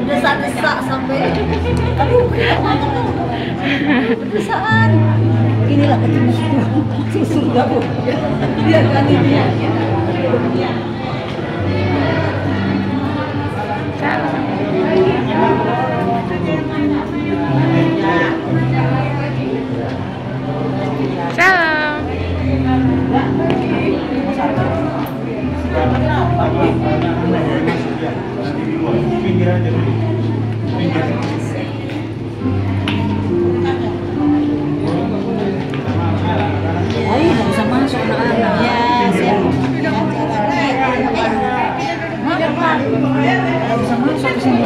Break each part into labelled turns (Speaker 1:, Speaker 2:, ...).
Speaker 1: Desak-desak sampai aduh pedesaan. Inilah ketemu surga bu. Dia kan ini.
Speaker 2: Salam.
Speaker 3: Pinggir aja dulu. Pinggir.
Speaker 1: Ayo nggak bisa masuk anak-anak. Ya, siap. Nggak bisa masuk ke sini.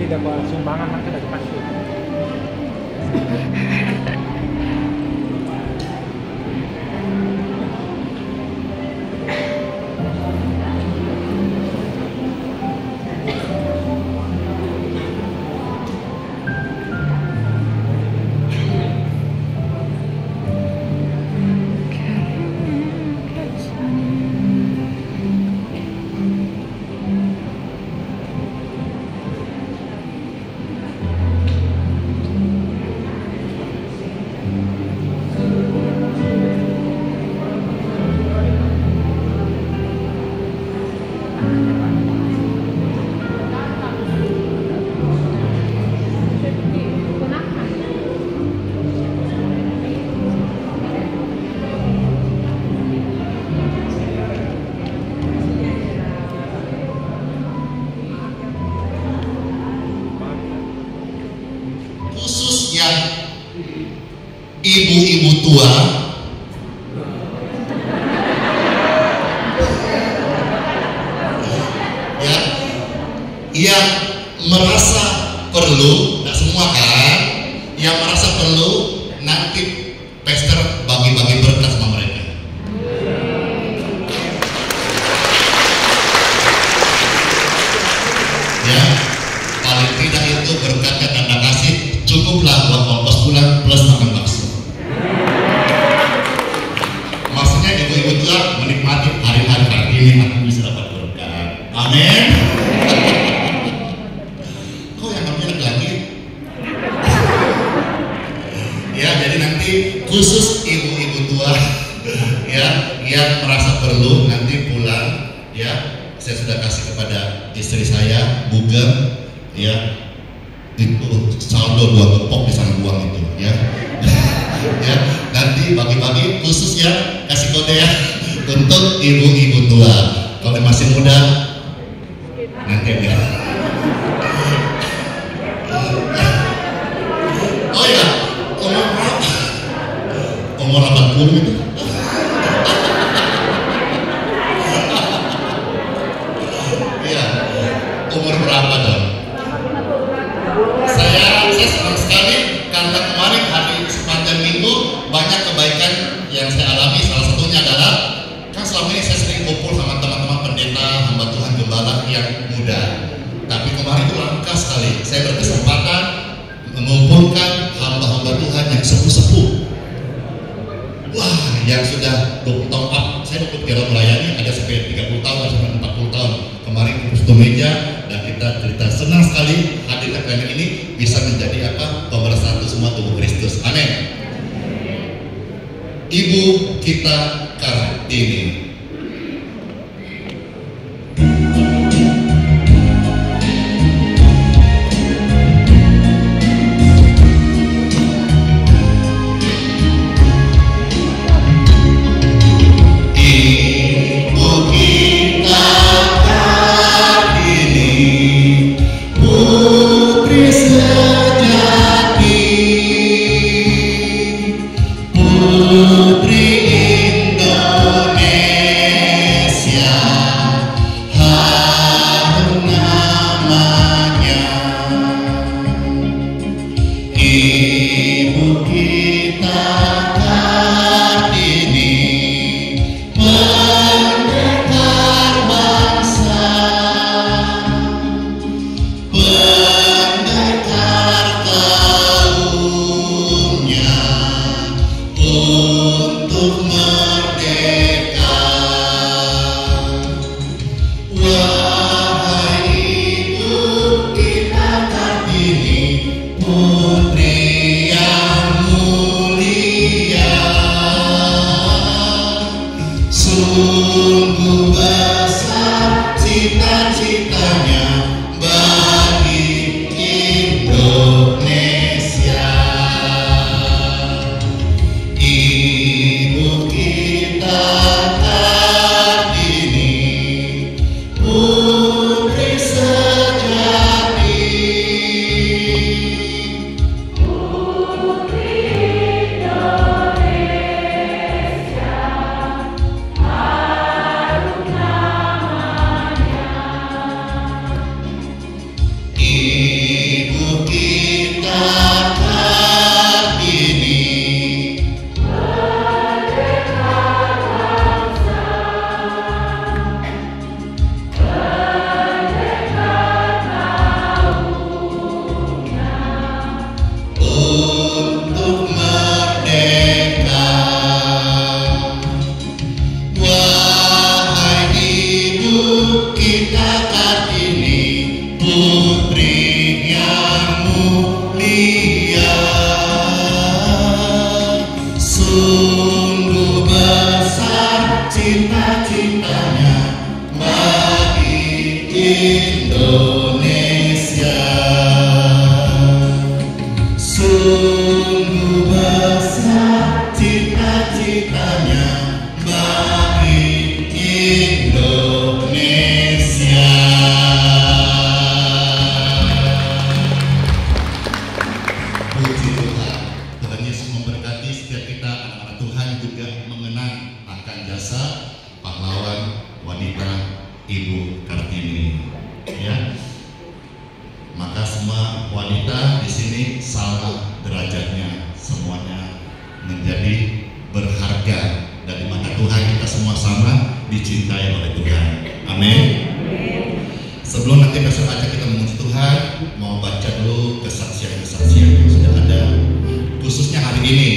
Speaker 3: Dapat sumbangan nanti dari pasir.
Speaker 2: ibu-ibu tua ya, yang merasa perlu, tidak semua kan, yang merasa perlu nanti pastor bagi-bagi berkat sama mereka. Ya, paling tidak itu berkat yang Anda kasih cukuplah buat ongkos pulang plus makan bakso. Maksudnya ibu-ibu tua menikmati hari-hari kayak ini aku bisa dapat berkat. Amin. Kok yang namanya lagi? Ya, jadi nanti khusus ibu-ibu tua ya yang merasa perlu nanti pulang ya, saya sudah kasih kepada istri saya Bugem ya, itu saldo 2 gepok di sana buang itu ya. Ya, nanti bagi-bagi khusus ya, kasih kode ya untuk ibu-ibu tua. Kalau masih muda nanti ya. Oh ya, umur 80 itu. Iya, umur berapa dong? Saya senang sekali karena kemarin hari sepanjang minggu banyak kebaikan yang saya alami. Salah satunya adalah kan selama ini saya sering kumpul sama teman-teman pendeta, hamba Tuhan, gembala yang muda. Tapi kemarin itu langka sekali. Saya berkesempatan mengumpulkan hamba-hamba Tuhan yang sepuh-sepuh. Wah, yang sudah 20 tahun up. Saya ikut kira melayani ada sampai 30 tahun, ada sampai 40 tahun. Kemarin di satu meja dan kita cerita, senang sekali hadirnya kalian ini bisa menjadi apa? Pemersatu semua tubuh Kristus. Amin. Ibu kita Kartini. Ibu Kartini, ya. Maka semua wanita di sini sama derajatnya, semuanya menjadi berharga dan di mata Tuhan kita semua sama dicintai oleh Tuhan. Amin. Sebelum nanti besok aja kita memuji Tuhan, mau baca dulu kesaksian-kesaksian yang sudah ada, khususnya hari ini.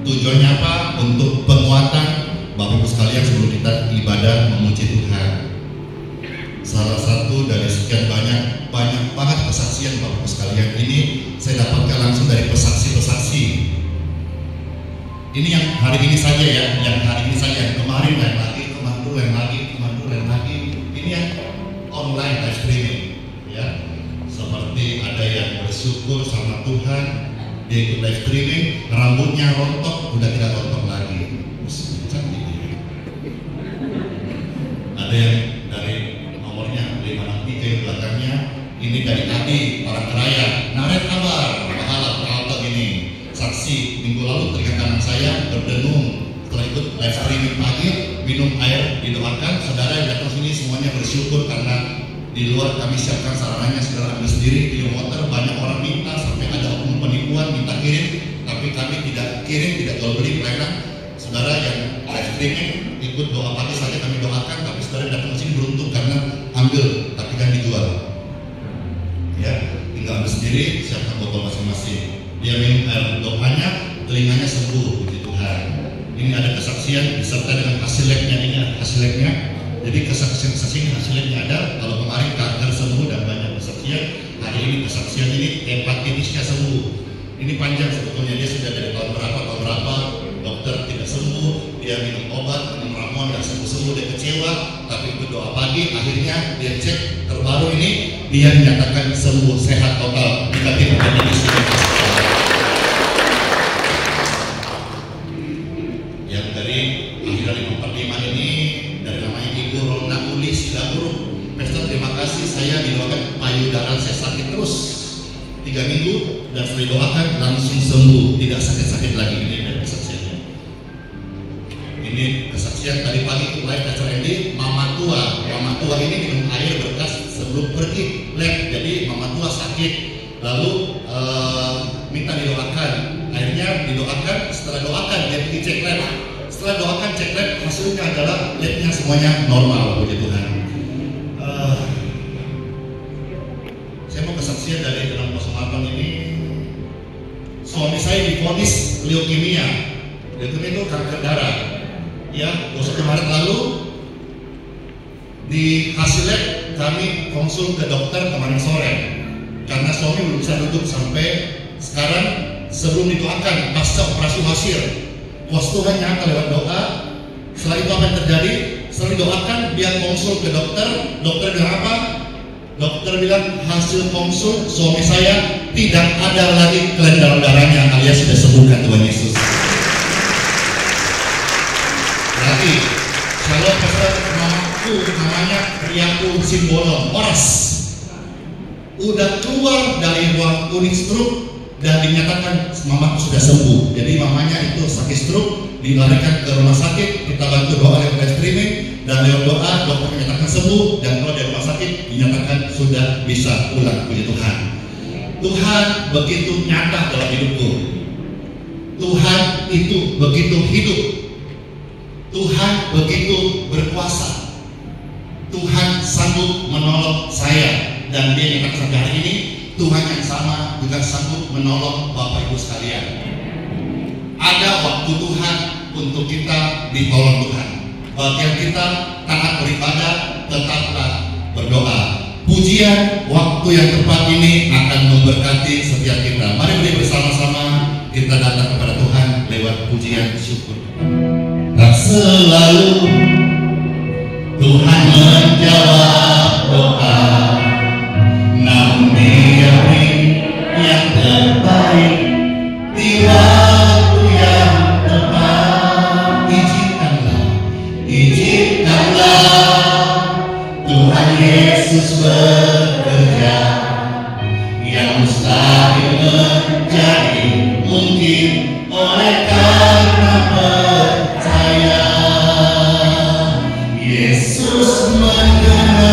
Speaker 2: Tujuannya apa? Untuk penguatan Bapak Ibu sekalian sebelum kita ibadah memuji Tuhan. Salah satu dari sekian banyak banget kesaksian Bapak Ibu sekalian ini saya dapatkan langsung dari pesaksi-pesaksi. Ini yang hari ini saja ya, yang hari ini saja. Kemarin lain lagi, kemarin lagi. Ini yang online live streaming, ya. Seperti ada yang bersyukur sama Tuhan, dia ikut live streaming, rambutnya rontok, udah tidak rontok lagi. Cantik dia. Ada yang dari nomornya 563 yang belakangnya, ini dari tadi orang keraya, naret kabar, pahala atau gini. Saksi minggu lalu teringat anak saya berdengung setelah ikut live streaming pagi, minum air, didoakan. Saudara yang datang sini semuanya bersyukur karena di luar kami siapkan sarananya, saudara ambil sendiri, di motor banyak orang minta sampai ada oknum penipuan minta kirim, tapi kami tidak kirim, tidak jual beli pelayanan. Saudara yang live streaming ikut doa pagi saja kami doakan, tapi saudara datang ke sini beruntung karena ambil tapi kan dijual, ya. Tinggal ambil sendiri, siapkan botol masing-masing. Dia minum air doanya, telinganya sembuh, puji Tuhan. Ini ada kesaksian beserta dengan hasil labnya, ini ada hasil labnya. Jadi kesaksian hasil labnya ada. Kalau kemarin kanker sembuh dan banyak kesaksian, hari ini kesaksian ini hepatitisnya sembuh. Ini panjang sebetulnya, dia sudah dari tahun berapa dokter tidak sembuh, dia minum obat, minum ramuan dan sembuh, dia kecewa, tapi ikut doa pagi, akhirnya dia cek terbaru ini, dia dinyatakan sembuh, sehat total, negatif hepatitis. Yang dari akhiran 545 ini dari namanya Ibu Ronda Uli Sidaburu. Pastor, terima kasih, saya didoakan payudara saya sakit terus 3 minggu dan setelah didoakan langsung sembuh, tidak sakit-sakit lagi. Ini dari kesaksiannya. Ini kesaksian tadi pagi live Pastor Andy, Mama tua ini minum air bekas sebelum pergi lab, jadi Mama tua sakit, lalu minta didoakan. Akhirnya didoakan, setelah doakan dia pergi cek lab. Setelah doakan cek lab, hasilnya adalah labnya semuanya normal, puji Tuhan. Saya mau kesaksian dari 608 ini. Suami saya divonis leukemia. Leukemia itu kanker darah. Ya, 21 Maret lalu di hasil lab kami konsul ke dokter kemarin sore. Karena suami belum bisa duduk sampai sekarang. Sebelum didoakan, pasca operasi hasil, kuasa Tuhan nyata lewat doa. Setelah itu apa yang terjadi? Setelah didoakan, dia konsul ke dokter. Dokter bilang apa? Dokter bilang hasil konsul suami saya tidak ada lagi kelainan dalam darahnya, alias sudah sembuhkan Tuhan Yesus. Berarti kalau pastor mamaku namanya Riaku Simbolon Oras udah keluar dari ruang unik stroke dan dinyatakan mamaku sudah sembuh. Jadi mamanya itu sakit stroke, dilarikan ke rumah sakit, kita bantu doa lewat live streaming, dan lewat doa dokter menyatakan sembuh, dan kalau dari rumah sakit dinyatakan sudah bisa pulang. Puji Tuhan. Tuhan begitu nyata dalam hidupku. Tuhan itu begitu hidup. Tuhan begitu berkuasa. Tuhan sanggup menolong saya, dan dia nyatakan sampai hari ini Tuhan yang sama juga sanggup menolong Bapak Ibu sekalian. Ada waktu Tuhan untuk kita ditolong Tuhan. Bagian kita taat beribadah, tetaplah berdoa. Pujian waktu yang tepat ini akan memberkati setiap kita. Mari beri bersama-sama kita datang kepada Tuhan lewat pujian syukur. Tak selalu Tuhan menjawab doa, namun Dia yang terbaik di waktu yang tepat. Izinkanlah Tuhan Yesus bekerja, yang mustahil menjadi mungkin oleh karena percaya. Yesus mengenal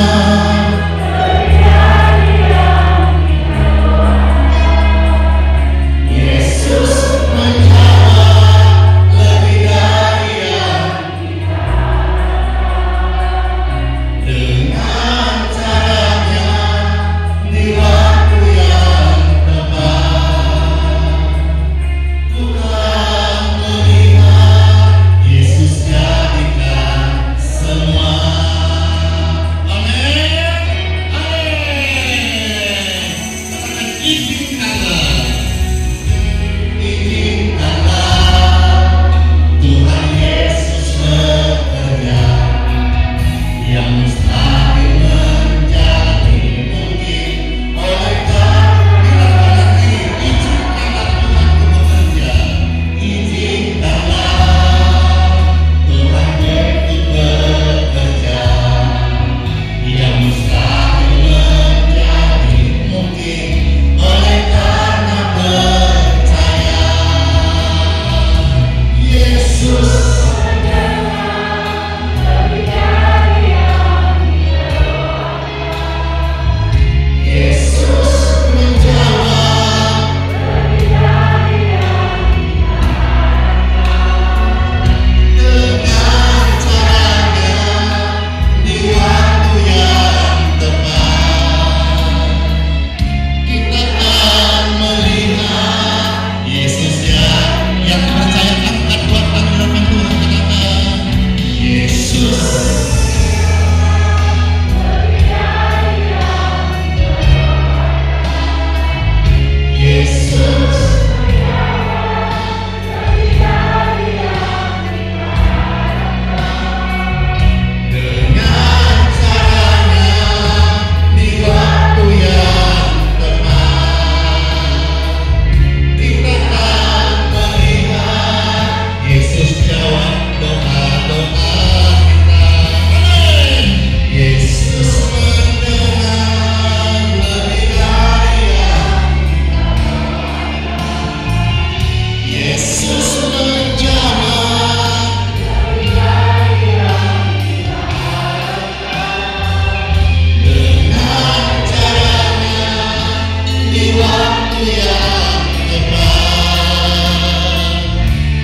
Speaker 2: yang hebat.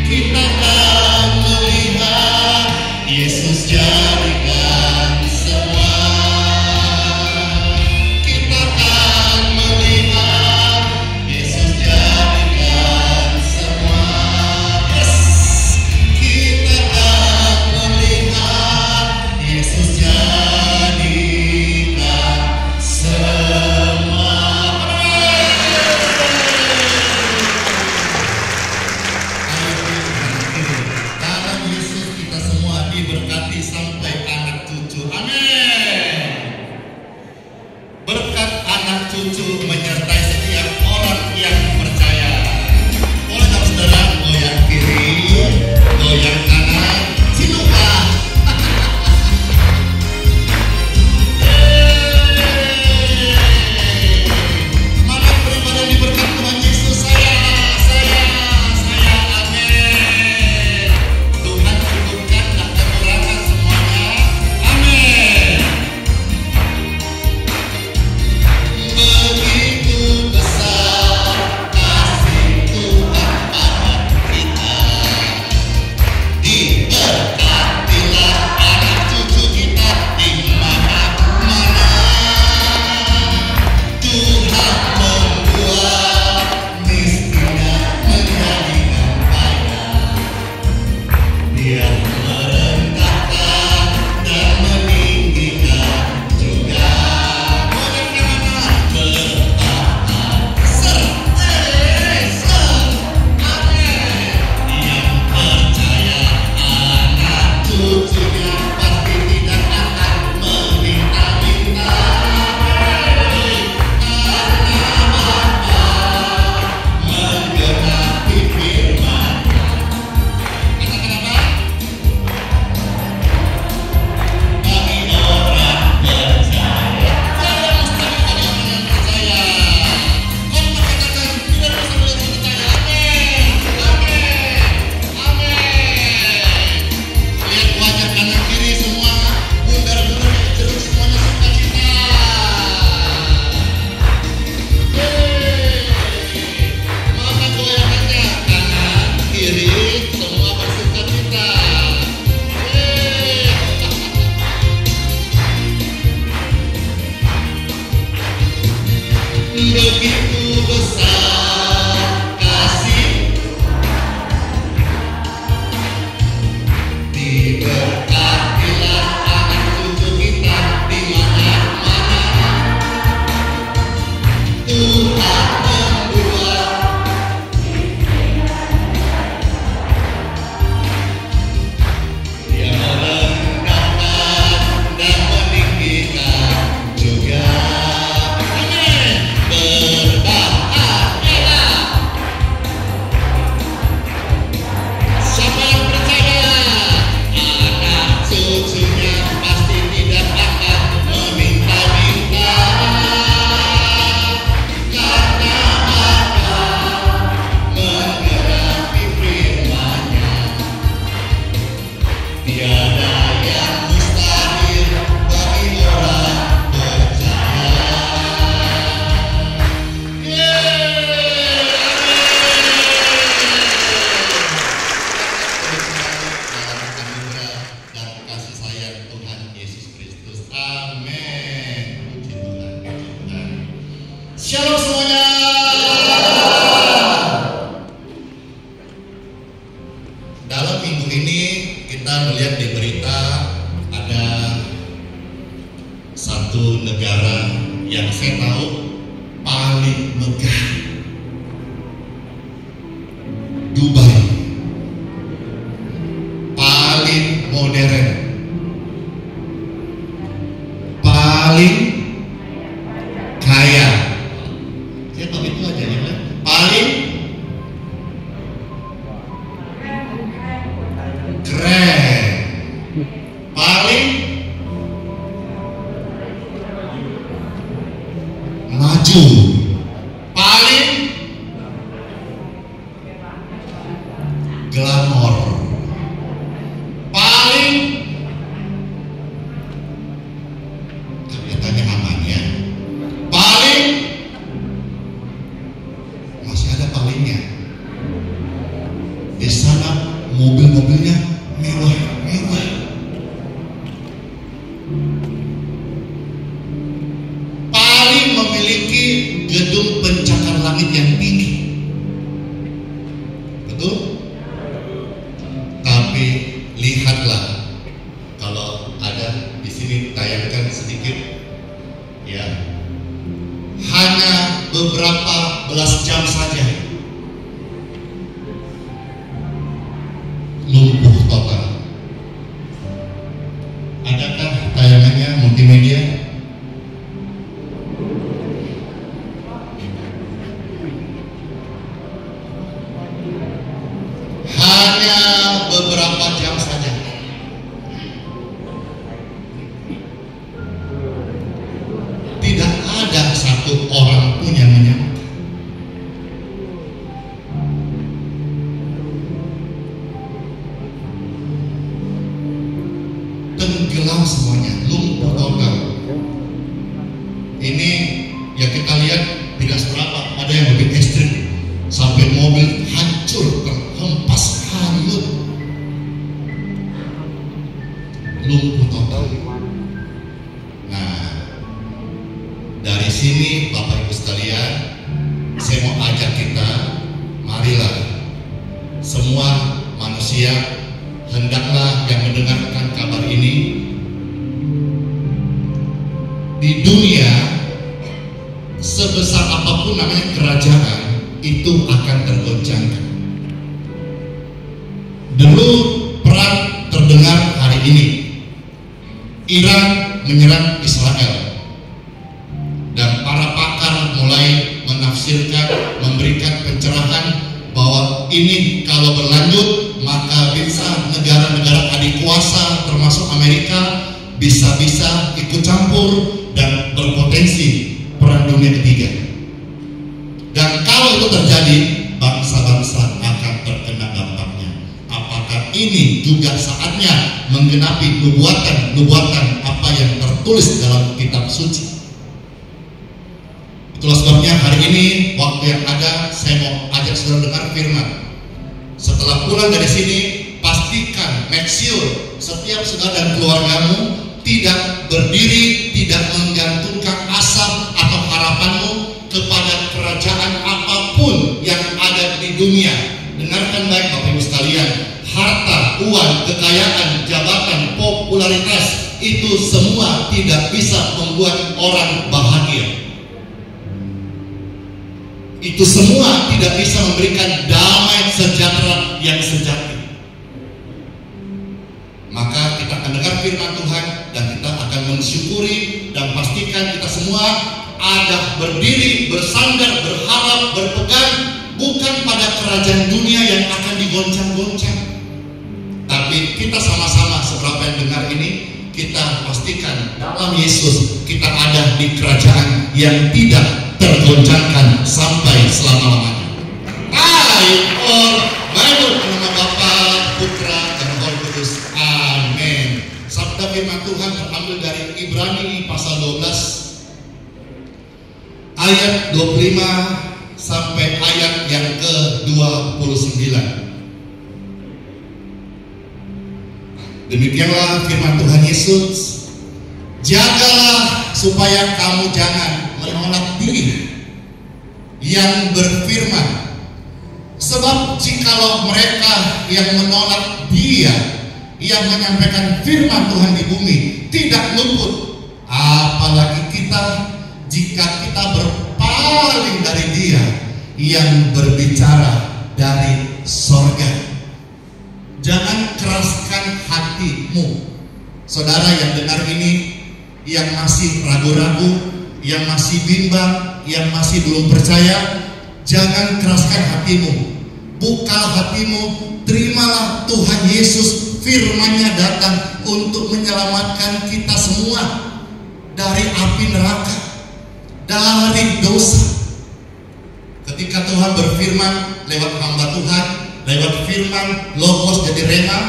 Speaker 2: Kita akan melihat Yesus jadikan semua. Kita akan melihat Yesus jadikan semua. Yes. Kita akan melihat Yesus jadikan semua. Dalam Yesus kita semua diberkati sampai anak cucu. Amin. Berkat anak cucu menyertai setiap orang yang percaya. Boleh dong saudara, goyang kiri, goyang kanan, silupa. Mana pribadi yang diberkati Tuhan Yesus? Saya. Amin. Tuhan cukupkan dan kekurangan semuanya. Amin. Begitu besar kasih Tuhan pada kita. Diberkatilah anak cucu kita di mana-mana. Tuhan membuat miskinnya menjadi kaya. Dia merendahkan dan meninggikan juga. Bertahan serta amin. Yang percaya anak cucunya pasti tidak akan meminta-minta. Karena Bapa menggenapi firman. Katakan apa? Bagi orang percaya. Saya mesti bagi orang yang percaya. Kau katakan tidak bisa melihat percaya. Amin. Lihat wajah kanan kiri semua. Bundar-bundar jeruk semuanya sukacita. Mana goyangannya? Kanan, kiri, semua bersukacita. Begitu besar kasih, diberkatilah anak cucu kita di mana-mana. Tuhan membuat Dia merendahkan dan meninggikan juga. Amin. Berbahagialah siapa yang percaya anak cucunya pasti tidak akan meminta-minta. Karena Bapa menggenapi firman-Nya. Tiada yang mustahil bagi orang percaya. Dalam anugerah dan kasih sayang Tuhan Yesus Kristus. Amin. Puji Tuhan, puji Tuhan. Shalom semuanya. Dalam minggu ini kita melihat di berita ada satu negara yang saya tahu paling megah. Dubai. Paling modern. Paling kaya. Saya tahu itu aja ya. Paling keren. Paling maju. Paling glamor. Paling kelihatannya aman ya. Paling paling memiliki gedung pencakar langit yang tinggi. Betul? Tapi lihatlah, kalau ada di sini tayangkan sedikit, ya, hanya beberapa belas jam saja lumpuh total. Adakah tayangannya multimedia? Hanya beberapa jam saja. Tidak ada satu orang pun yang menyangka. Tenggelam semuanya, lumpuh total. Ini yang kita lihat tidak seberapa, ada yang lebih ekstrim, sampai mobil hancur, terhempas, hanyut, lumpuh total. Nah, dari sini Bapak Ibu sekalian, saya mau ajak kita, marilah semua manusia, hendaklah yang mendengarkan kabar ini, di dunia sebesar apapun namanya kerajaan, itu akan tergoncangkan. Dulu perang terdengar hari ini, Iran menyerang Israel, dan para pakar mulai menafsirkan, memberikan pencerahan bahwa ini kalau berlanjut maka bisa negara-negara adik kuasa termasuk Amerika bisa-bisa ikut campur dan berpotensi perang dunia ketiga. Dan kalau itu terjadi, bangsa-bangsa akan terkena dampaknya. Apakah ini juga saatnya menggenapi nubuatan apa yang tertulis dalam kitab suci? Itulah sebabnya hari ini waktu yang ada, saya mau ajak saudara dengar firman. Setelah pulang dari sini, pastikan, make sure setiap saudara dan keluargamu tidak berdiri, tidak menggantungkan asa atau harapanmu kepada kerajaan apapun yang ada di dunia. Dengarkan baik Bapak Ibu sekalian, harta, uang, kekayaan, jabatan, popularitas, itu semua tidak bisa membuat orang bahagia. Itu semua tidak bisa memberikan damai sejahtera yang sejati. Maka kita akan dengar firman Tuhan dan kita akan mensyukuri dan pastikan kita semua ada berdiri, bersandar, berharap, berpegang bukan pada kerajaan dunia yang akan digoncang-goncang, tapi kita sama-sama seberapa yang dengar ini, kita pastikan dalam Yesus kita ada di kerajaan yang tidak tergoncangkan sampai selama-lamanya. Bible, nama Bapa, Putra, dan Roh Kudus. Amin. Sabda firman Tuhan terambil dari Ibrani pasal 12 ayat 25 sampai ayat yang ke-29. Demikianlah firman Tuhan Yesus. Jagalah supaya kamu jangan menolak Dia yang berfirman, sebab jikalau mereka yang menolak Dia yang menyampaikan firman Tuhan di bumi tidak luput, apalagi kita jika kita berpaling dari Dia yang berbicara dari sorga. Jangan keraskan hatimu, saudara yang dengar ini, yang masih ragu-ragu, yang masih bimbang, yang masih belum percaya. Jangan keraskan hatimu, buka hatimu, terimalah Tuhan Yesus. Firman-Nya datang untuk menyelamatkan kita semua dari api neraka, dari dosa. Ketika Tuhan berfirman lewat hamba Tuhan, lewat firman Logos jadi rema,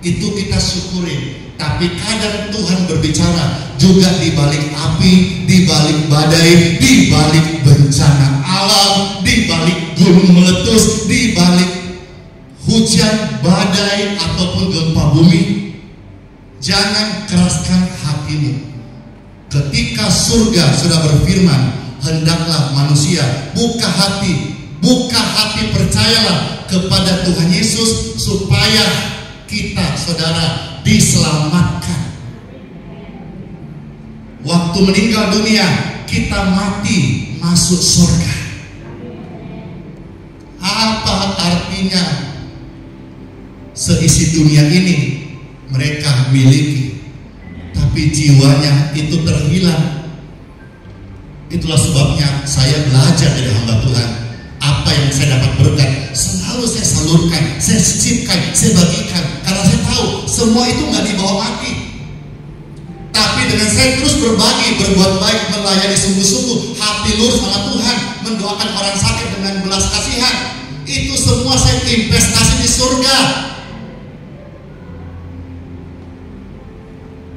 Speaker 2: itu kita syukuri. Tapi kadang Tuhan berbicara juga di balik api, di balik badai, di balik bencana alam, di balik gunung meletus, di balik hujan, badai, ataupun gempa bumi. Jangan keraskan hatimu. Ketika surga sudah berfirman, hendaklah manusia buka hati percayalah kepada Tuhan Yesus supaya kita, saudara, diselamatkan. Waktu meninggal dunia, kita mati masuk surga. Apa artinya seisi dunia ini mereka miliki, tapi jiwanya itu terhilang? Itulah sebabnya saya belajar dari hamba Tuhan. Apa yang saya dapat berkat selalu saya salurkan, saya sisipkan, saya bagikan, karena saya tahu semua itu nggak dibawa mati. Tapi dengan saya terus berbagi, berbuat baik, melayani sungguh-sungguh, hati lurus sama Tuhan, mendoakan orang sakit dengan belas kasihan, itu semua saya investasi di surga.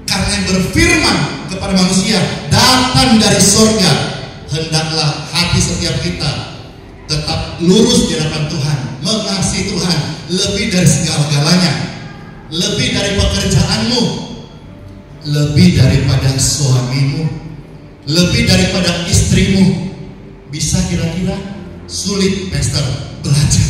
Speaker 2: Karena yang berfirman kepada manusia datang dari surga, hendaklah hati setiap kita tetap lurus di hadapan Tuhan, mengasihi Tuhan lebih dari segala-galanya, lebih dari pekerjaanmu, lebih daripada suamimu, lebih daripada istrimu. Bisa kira-kira? Sulit, Pastor, belajar.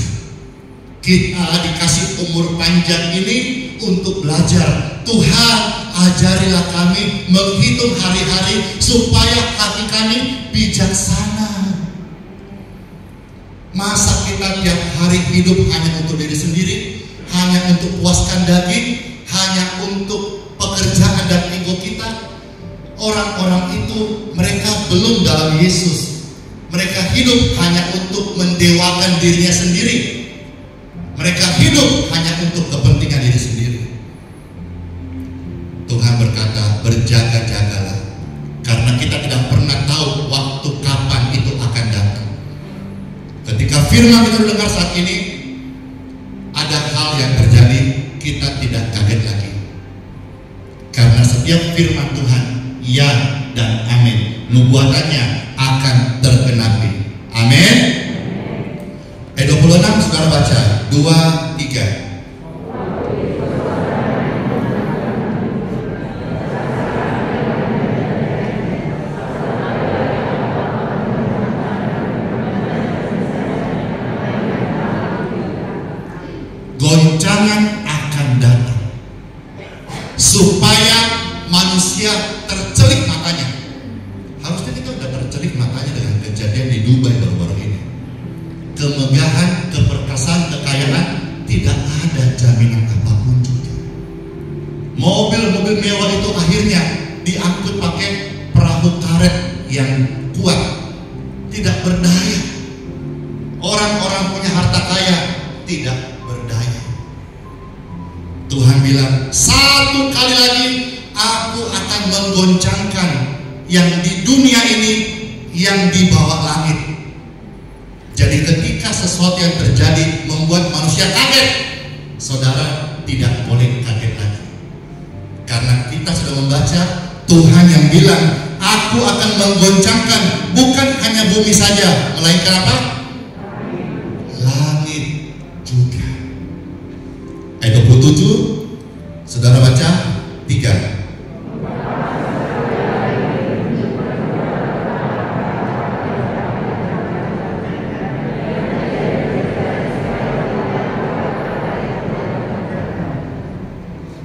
Speaker 2: Kita dikasih umur panjang ini untuk belajar. Tuhan, ajarilah kami menghitung hari-hari supaya hati kami bijaksana. Masa kita tiap hari hidup hanya untuk diri sendiri, hanya untuk puaskan daging, hanya untuk pekerjaan dan ego kita? Orang-orang itu mereka belum dalam Yesus. Mereka hidup hanya untuk mendewakan dirinya sendiri. Mereka hidup hanya untuk kepentingan diri sendiri. Tuhan berkata, berjaga-jagalah, karena kita tidak pernah tahu waktu kapan itu akan datang. Ketika firman itu didengar saat ini, ada hal yang terjadi, kita tidak kaget lagi. Karena setiap firman Tuhan, ya dan amin, nubuatannya akan tergenapi. Amin. Ayat 26 saudara baca, 2, 3. Goncangan akan datang supaya manusia tercelik matanya. Harusnya kita sudah tercelik matanya dengan kejadian di Dubai baru-baru ini. Kemegahan, keperkasaan, kekayaan, tidak ada jaminan apapun juga. Mobil-mobil mewah itu akhirnya diangkut pakai perahu karet yang kuat, tidak berdaya. Orang-orang punya harta kaya tidak berdaya. Tuhan bilang, satu kali lagi aku akan menggoncangkan yang di dunia ini, yang di bawah langit. Jadi ketika sesuatu yang terjadi membuat manusia kaget, saudara tidak boleh kaget lagi. Karena kita sudah membaca Tuhan yang bilang, aku akan menggoncangkan bukan hanya bumi saja, melainkan apa? Langit juga. Ayat 27, saudara baca 3.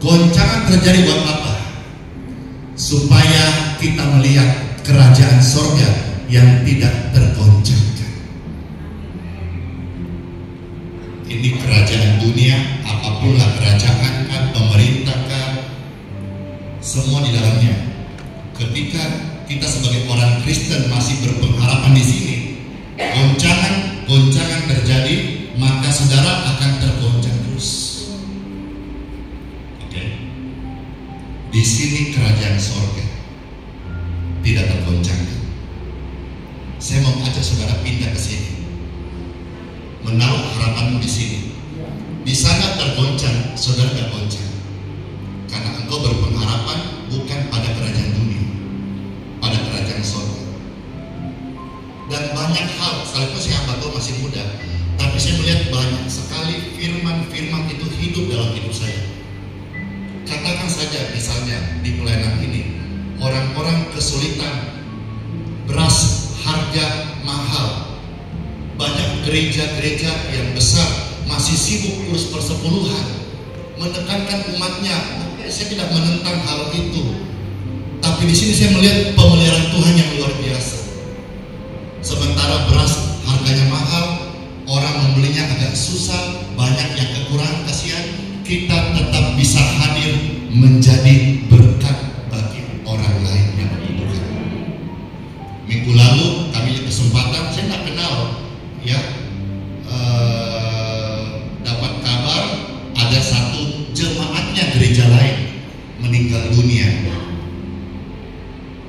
Speaker 2: Goncangan terjadi buat apa? Supaya kita melihat kerajaan sorga yang tidak tergoncangkan. Ini kerajaan dunia, apapunlah kerajaan kan, pemerintah kan, semua di dalamnya. Ketika kita sebagai orang Kristen masih berpengharapan di sini, goncangan terjadi, maka saudara akan tergoncang terus. Di sini kerajaan sorga tidak tergoncangkan. Saya mau ajak saudara pindah ke sini, menaruh harapanmu di sini. Di sana tergoncang, saudara tidak goncang, karena engkau berpengharapan bukan pada kerajaan dunia, pada kerajaan sorga. Dan banyak hal, sekalipun saya hamba Tuhan masih muda, tapi saya melihat banyak sekali firman-firman itu hidup dalam hidup saya. Katakan saja misalnya di pelayanan ini, orang-orang kesulitan, beras harga mahal, banyak gereja-gereja yang besar masih sibuk urus persepuluhan, menekankan umatnya. Saya tidak menentang hal itu, tapi di sini saya melihat pemeliharaan Tuhan yang luar biasa. Sementara beras harganya mahal, orang membelinya agak susah, banyak yang kekurangan, kasihan, kita tetap bisa hadir menjadi berkat bagi orang lain yang membutuhkan. Minggu lalu kami kesempatan, saya nggak kenal ya, dapat kabar ada satu jemaatnya gereja lain meninggal dunia.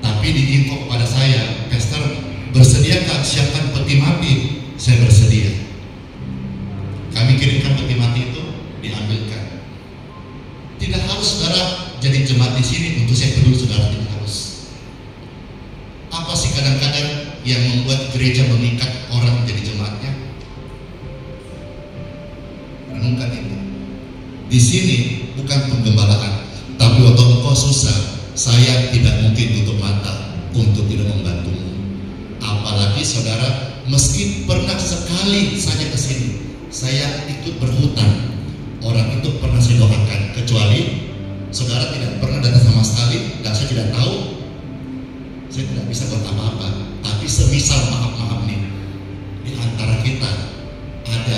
Speaker 2: Tapi diinfo kepada saya, Pastor, bersediakah siapkan peti mati? Saya bersedia. Kami kirimkan peti mati itu, diambilkan. Tidak harus saudara jadi jemaat di sini untuk saya peduli, saudara, tidak harus. Apa sih kadang-kadang yang membuat gereja mengikat orang menjadi jemaatnya? Renungkan itu. Di sini bukan penggembalaan, tapi waktu engkau susah, saya tidak mungkin tutup mata untuk tidak membantumu. Apalagi saudara, meski pernah sekali saja ke sini, saya ikut berhutang, orang itu pernah saya doakan, kecuali saudara tidak pernah datang sama sekali dan saya tidak tahu, saya tidak bisa buat apa-apa. Tapi semisal maaf nih, di antara kita ada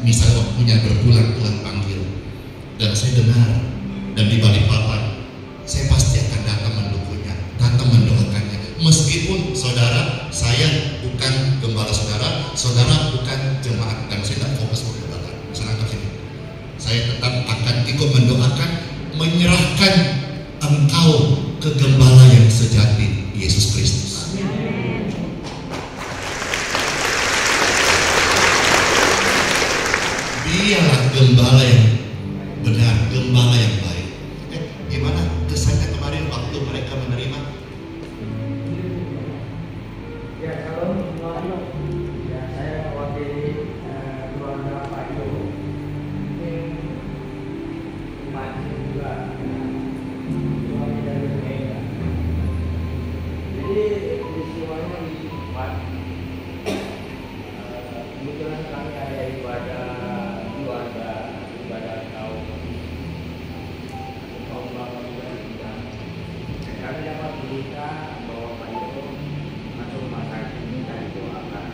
Speaker 2: misalnya waktunya berpulang Tuhan panggil, dan saya dengar, dan di Balikpapan saya pasti akan datang mendukungnya, datang mendoakannya. Meskipun saudara, saya bukan gembala saudara, saudara bukan jemaat, dan saya tidak fokus bergembala. Misalnya sini, saya tetap akan ikut mendoakan, menyerahkan engkau ke gembala yang sejati, Yesus Kristus. Dialah gembala yang benar, gembala yang baik. Gimana kesannya kemarin waktu mereka menerima?
Speaker 4: Ya, kalau ya saya wakil keluarga Pak Yo, mungkin masih juga suami dari mereka. Jadi peristiwanya di tempat kebetulan kami ada ibadah keluarga, ibadah tahun bapak juga tidak. Kami dapat berita bahwa Pak Yo masuk rumah sakit ini dari doakan.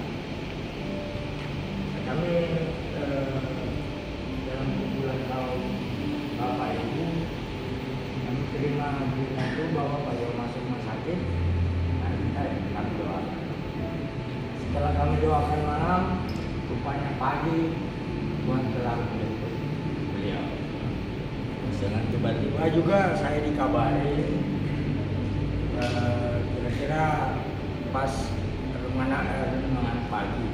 Speaker 4: Kami dalam bulan tahun Bapak Ibu kami terima berita itu bahwa Pak Yo masuk rumah sakit. Nah, kami doakan. Setelah kami doakan malam, rupanya pagi Tuhan telah menyebut beliau. Dengan tiba-tiba juga saya dikabari kira-kira pas renungan pagi,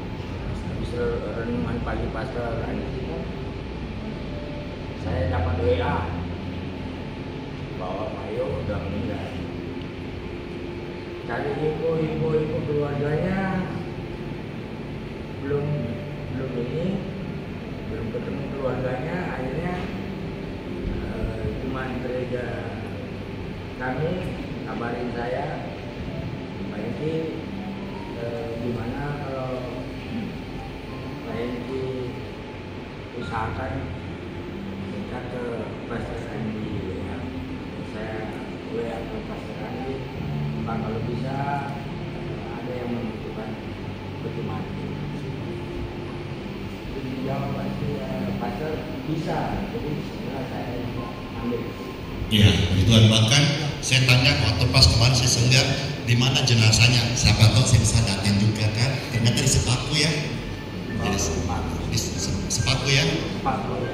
Speaker 4: habis renungan pagi pastor itu saya dapat WA bahwa Pak Yo udah meninggal. Cari info keluarganya belum ketemu keluarganya. Akhirnya cuman gereja kami kabarin saya, Pak Enti gimana kalau Pak Enti usahakan minta ke Pastor Andi ya. Saya WA ke Pastor Andi, Pak, kalau bisa ada yang membutuhkan peti mati. Dijawab pasti Pastor bisa, jadi sebenarnya saya ambil.
Speaker 2: Iya, Tuhan. Bahkan saya tanya waktu pas kemarin saya senggak, di mana jenazahnya? Siapa tahu saya bisa datang juga kan? Ternyata di Sepaku ya. Jadi Sepaku ya.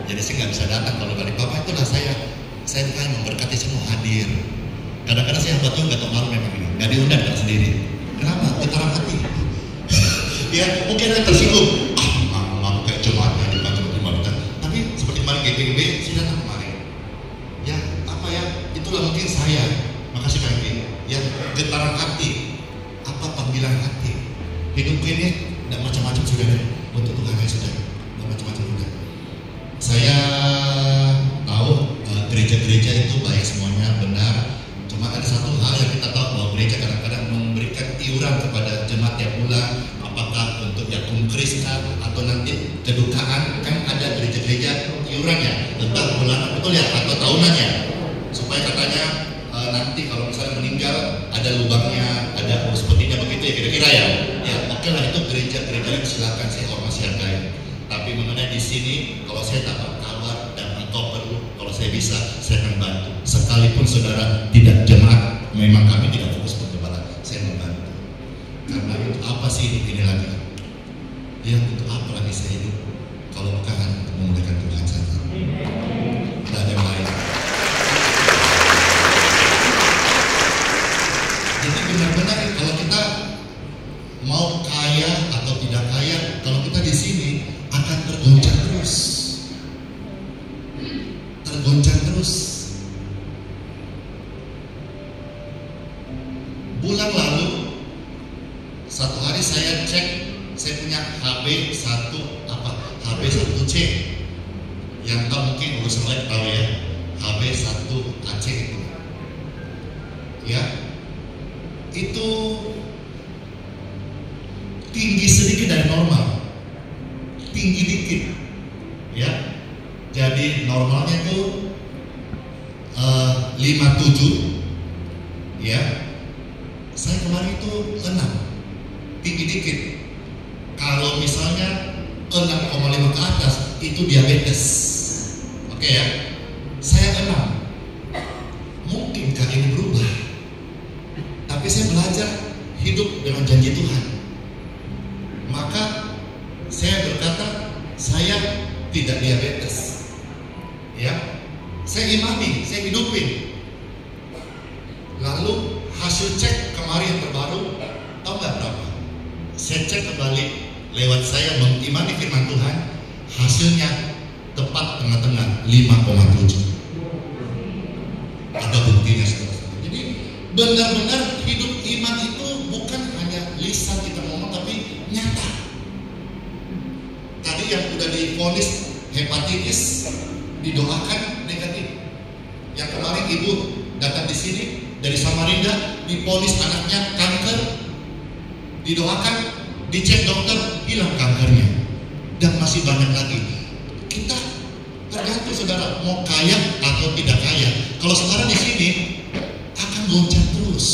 Speaker 2: Jadi saya nggak bisa datang kalau balik Bapak. Itulah saya kan memberkati semua hadir. Kadang-kadang saya buat juga nggak tahu malu memang ini. Nggak diundang kan sendiri. Kenapa? Getaran hati. Ya mungkin ada tersinggung. Nggak kayak jemaatnya dibantu gimana? Tapi seperti kemarin GPIB, saya datang kemarin. Ya apa ya? Itulah mungkin saya. Makasih Kak Eki. Ya getaran hati. Apa panggilan hati? Hidupku ini tidak macam-macam sudah deh. Untuk Tuhan ya sudah. Tidak macam-macam sudah. Saya tahu gereja-gereja itu baik semuanya benar. Cuma ada satu hal yang kita tahu. iuran kepada jemaat yang pulang, apakah untuk yakum kriska atau nanti kedukaan, kan ada gereja-gereja iuran ya, entah bulanan betul ya atau tahunan ya, supaya katanya nanti kalau misalnya meninggal ada lubangnya, ada sepertinya begitu ya kira-kira ya. Ya oke lah, itu gereja-gereja silakan saya hormati hargai. Tapi mengenai di sini, kalau saya dapat kabar dan engkau perlu, kalau saya bisa, saya akan bantu. Sekalipun saudara tidak jemaat, memang kami tidak fokus pergembala, saya membantu. Karena itu apa sih hidup ini lagi? Ya untuk apa lagi saya hidup? Kalau bukan untuk memuliakan Tuhan saja. Tidak ada yang lain. Jadi benar-benar kalau kita mau kaya atau tidak kaya, kalau kita di sini akan tergoncang terus. Tergoncang terus. Bulan lalu, satu hari saya cek, saya punya HB1C. Yang tahu mungkin urusan lain tahu ya, HB1AC itu. Ya, itu tinggi sedikit dari normal, tinggi dikit, ya. Jadi normalnya itu 57, ya. Saya kemarin itu 6, tinggi dikit. Kalau misalnya 6,5 ke atas itu diabetes, oke ya. Saya 6, mungkinkah ini berubah? Tapi saya belajar hidup dengan janji Tuhan. Maka saya berkata, saya tidak diabetes. Ya, saya imani, saya hidupin. Lalu hasil cek kemarin yang terbaru, tahu nggak berapa? Saya cek kembali lewat saya mengimani firman Tuhan, hasilnya tepat tengah-tengah 5,7. Ada buktinya saudara. Jadi benar-benar hidup iman itu bukan hanya lisan kita ngomong, tapi nyata. Tadi yang udah divonis hepatitis didoakan negatif. Yang kemarin ibu datang di sini dari Samarinda divonis anaknya kanker, didoakan, dicek dokter hilang kankernya, dan masih banyak lagi. Kita tergantung saudara mau kaya atau tidak kaya. Kalau saudara di sini akan goncang terus.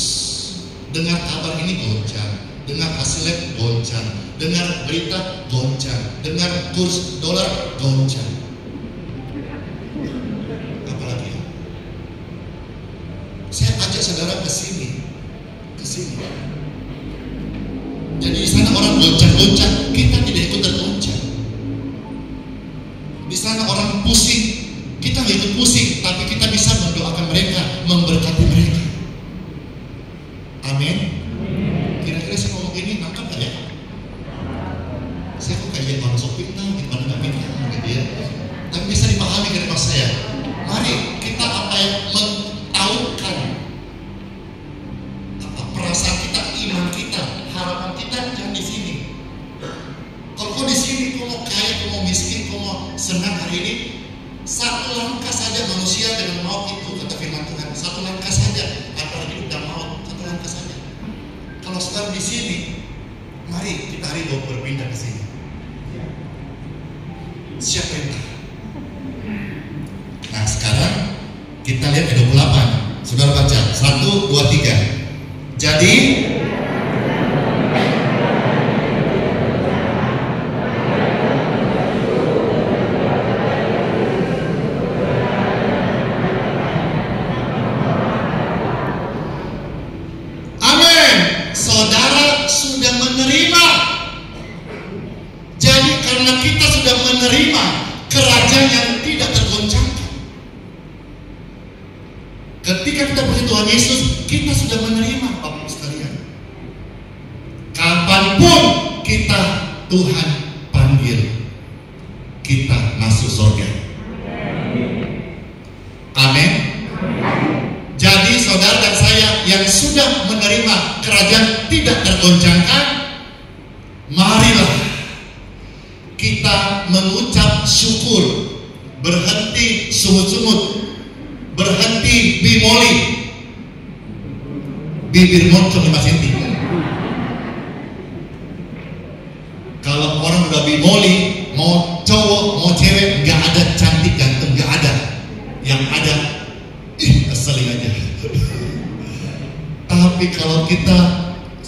Speaker 2: Dengar kabar ini goncang, dengar hasil lab goncang, dengar berita goncang, dengar kurs dolar goncang. Apalagi ya? Saya ajak saudara ke sini, ke sini. Jadi di sana orang goncang-goncang, kita tidak ikut tergoncang. Di sana orang pusing, kita nggak ikut pusing, tapi kita bisa mendoakan mereka, memberkati mereka. Amin. Kira-kira saya ngomong ini nangkap nggak ya? Saya kok kayak orang sok fitnah, gimana nggak fitnah gitu ya? Tapi bisa dipahami dari mas saya. Mari kita apa yang mentahukan apa perasaan kita, iman kita, harapan kita jangan di sini. Kalau kau di sini, kau mau kaya, kau mau miskin, kau mau senang hari ini, satu langkah saja manusia dengan maut itu kata firman Tuhan. Satu langkah saja, apalagi udah maut, satu langkah saja. Kalau sekarang di sini, mari kita hari ini berpindah ke sini. Siapa yang tahu? Nah sekarang kita lihat ke 28. Saudara baca 1, 2, 3. Jadi amin. Saudara sudah menerima. Jadi karena kita sudah menerima kerajaan yang tidak tergoncangkan. Ketika kita percaya Tuhan Yesus, kita sudah menerima Bapak sekalian. Kapanpun kita Tuhan panggil, kita masuk surga. Amin. Jadi saudara dan saya yang sudah menerima kerajaan tidak tergoncangkan, marilah kita mengucap syukur, berhenti sungut-sungut, berhenti bimoli, bibir moncong 5 cm.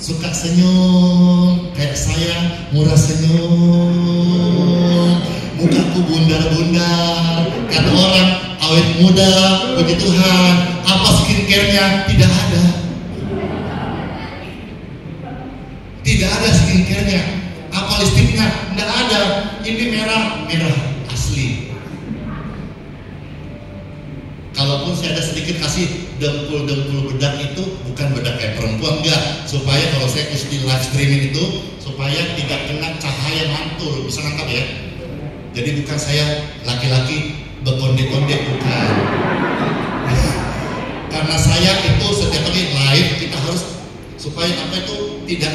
Speaker 2: suka senyum kayak saya, murah senyum, mukaku bundar-bundar, kata orang awet muda, puji Tuhan. Apa skincare-nya? Tidak ada. Tidak ada skincare-nya. Apa lipstiknya? Tidak ada. Ini merah asli. Kalaupun saya ada sedikit kasih dempul bedak itu bukan bedak kayak perempuan, enggak. Supaya kalau saya di live streaming itu supaya tidak kena cahaya mantul, bisa nangkap ya. Jadi bukan saya laki-laki berkonde-konde, bukan. Karena saya itu setiap kali live kita harus supaya apa itu tidak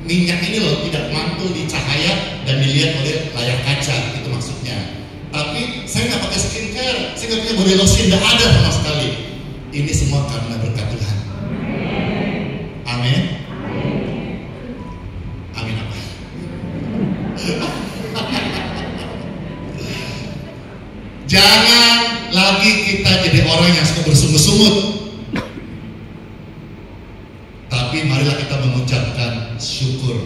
Speaker 2: minyak ini loh tidak mantul di cahaya dan dilihat oleh layar kaca, itu maksudnya. Tapi saya nggak pakai skincare, saya nggak punya body lotion, nggak ada sama sekali. Ini semua karena berkat Tuhan. Amin. Amin apa? Jangan lagi kita jadi orang yang suka bersungut-sungut. Tapi marilah kita mengucapkan syukur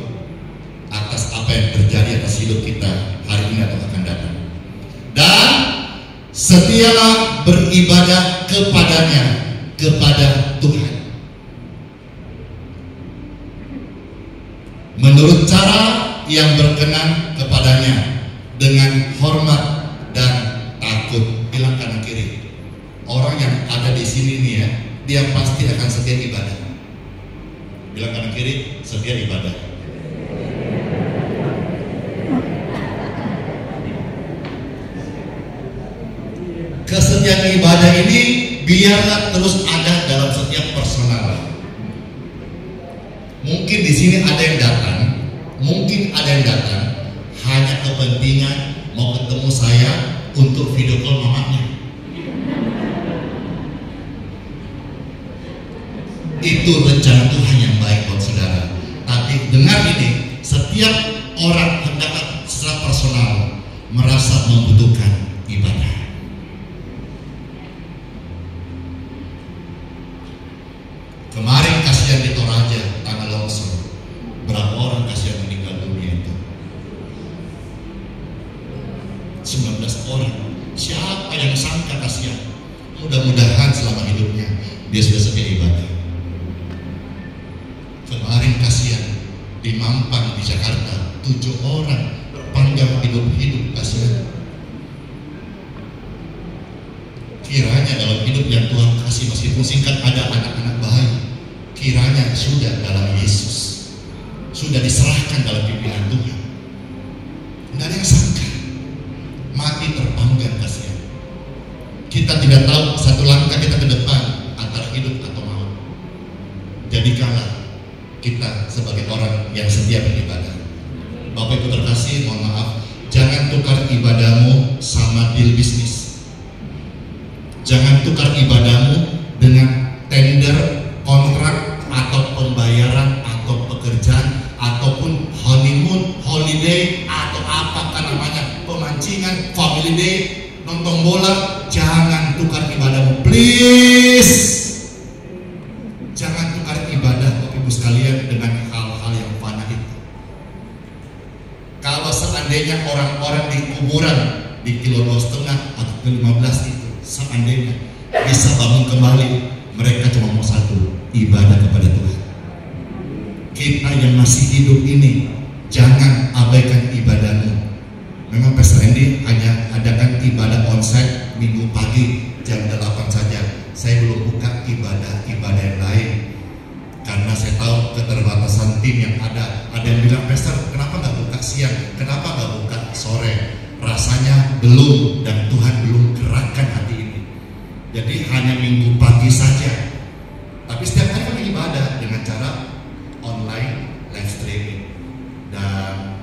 Speaker 2: atas apa yang terjadi atas hidup kita hari ini atau akan datang. Dan setialah beribadah kepadanya, kepada Tuhan, menurut cara yang berkenan kepadanya, dengan hormat dan takut. Bilang kanan kiri, orang yang ada di sini nih ya, dia pasti akan setia ibadah. Bilang kanan kiri, setia ibadah. Kesetiaan ibadah ini biarlah terus ada dalam setiap personal. Mungkin di sini ada yang datang, mungkin ada yang datang hanya kepentingan mau ketemu saya untuk video call mamanya. Itu rencana Tuhan yang baik buat saudara. Tapi dengar ini, setiap orang hendaklah secara personal merasa membutuhkan ibadah. Kemarin kasihan di Toraja, tanah longsor. Berapa orang kasihan meninggal dunia itu? 19 orang. Siapa yang sangka kasihan? Mudah-mudahan selama hidupnya dia sudah setia ibadah. Kemarin kasihan di Mampang di Jakarta, 7 orang terpanggang hidup-hidup kasihan. Kiranya dalam hidup yang Tuhan kasih meskipun singkat ada anak-anak bayi, kiranya sudah dalam Yesus, sudah diserahkan dalam pimpinan Tuhan. Tidak ada yang sangka mati terpanggang kasihan. Kita tidak tahu satu langkah kita ke depan antara hidup atau maut. Jadikanlah kita sebagai orang yang setia beribadah. Bapak Ibu terkasih, mohon maaf, jangan tukar ibadahmu sama deal bisnis. Jangan tukar ibadahmu dengan tender, kontrak, atau pembayaran, atau pekerjaan, ataupun honeymoon, holiday, atau apakah namanya, pemancingan, family day, nonton bola. Jangan tukar ibadahmu, please. Jangan tukar ibadah Bapak Ibu sekalian dengan hal-hal yang fana itu. Kalau seandainya orang-orang di kuburan di kilo 2,5 atau kilo 15 itu seandainya bisa bangun kembali, mereka cuma mau satu, ibadah kepada Tuhan. Kita yang masih hidup ini jangan abaikan ibadahmu. Memang Pastor Andy hanya adakan ibadah onsite minggu pagi jam 8 saja. Saya belum buka ibadah-ibadah yang lain karena saya tahu keterbatasan tim yang ada. Ada yang bilang, Pastor, kenapa nggak buka siang? Kenapa nggak buka sore? Rasanya belum, dan Tuhan belum gerakkan hati ini. Jadi hanya minggu pagi saja. Tapi setiap hari kami ibadah dengan cara online live streaming. Dan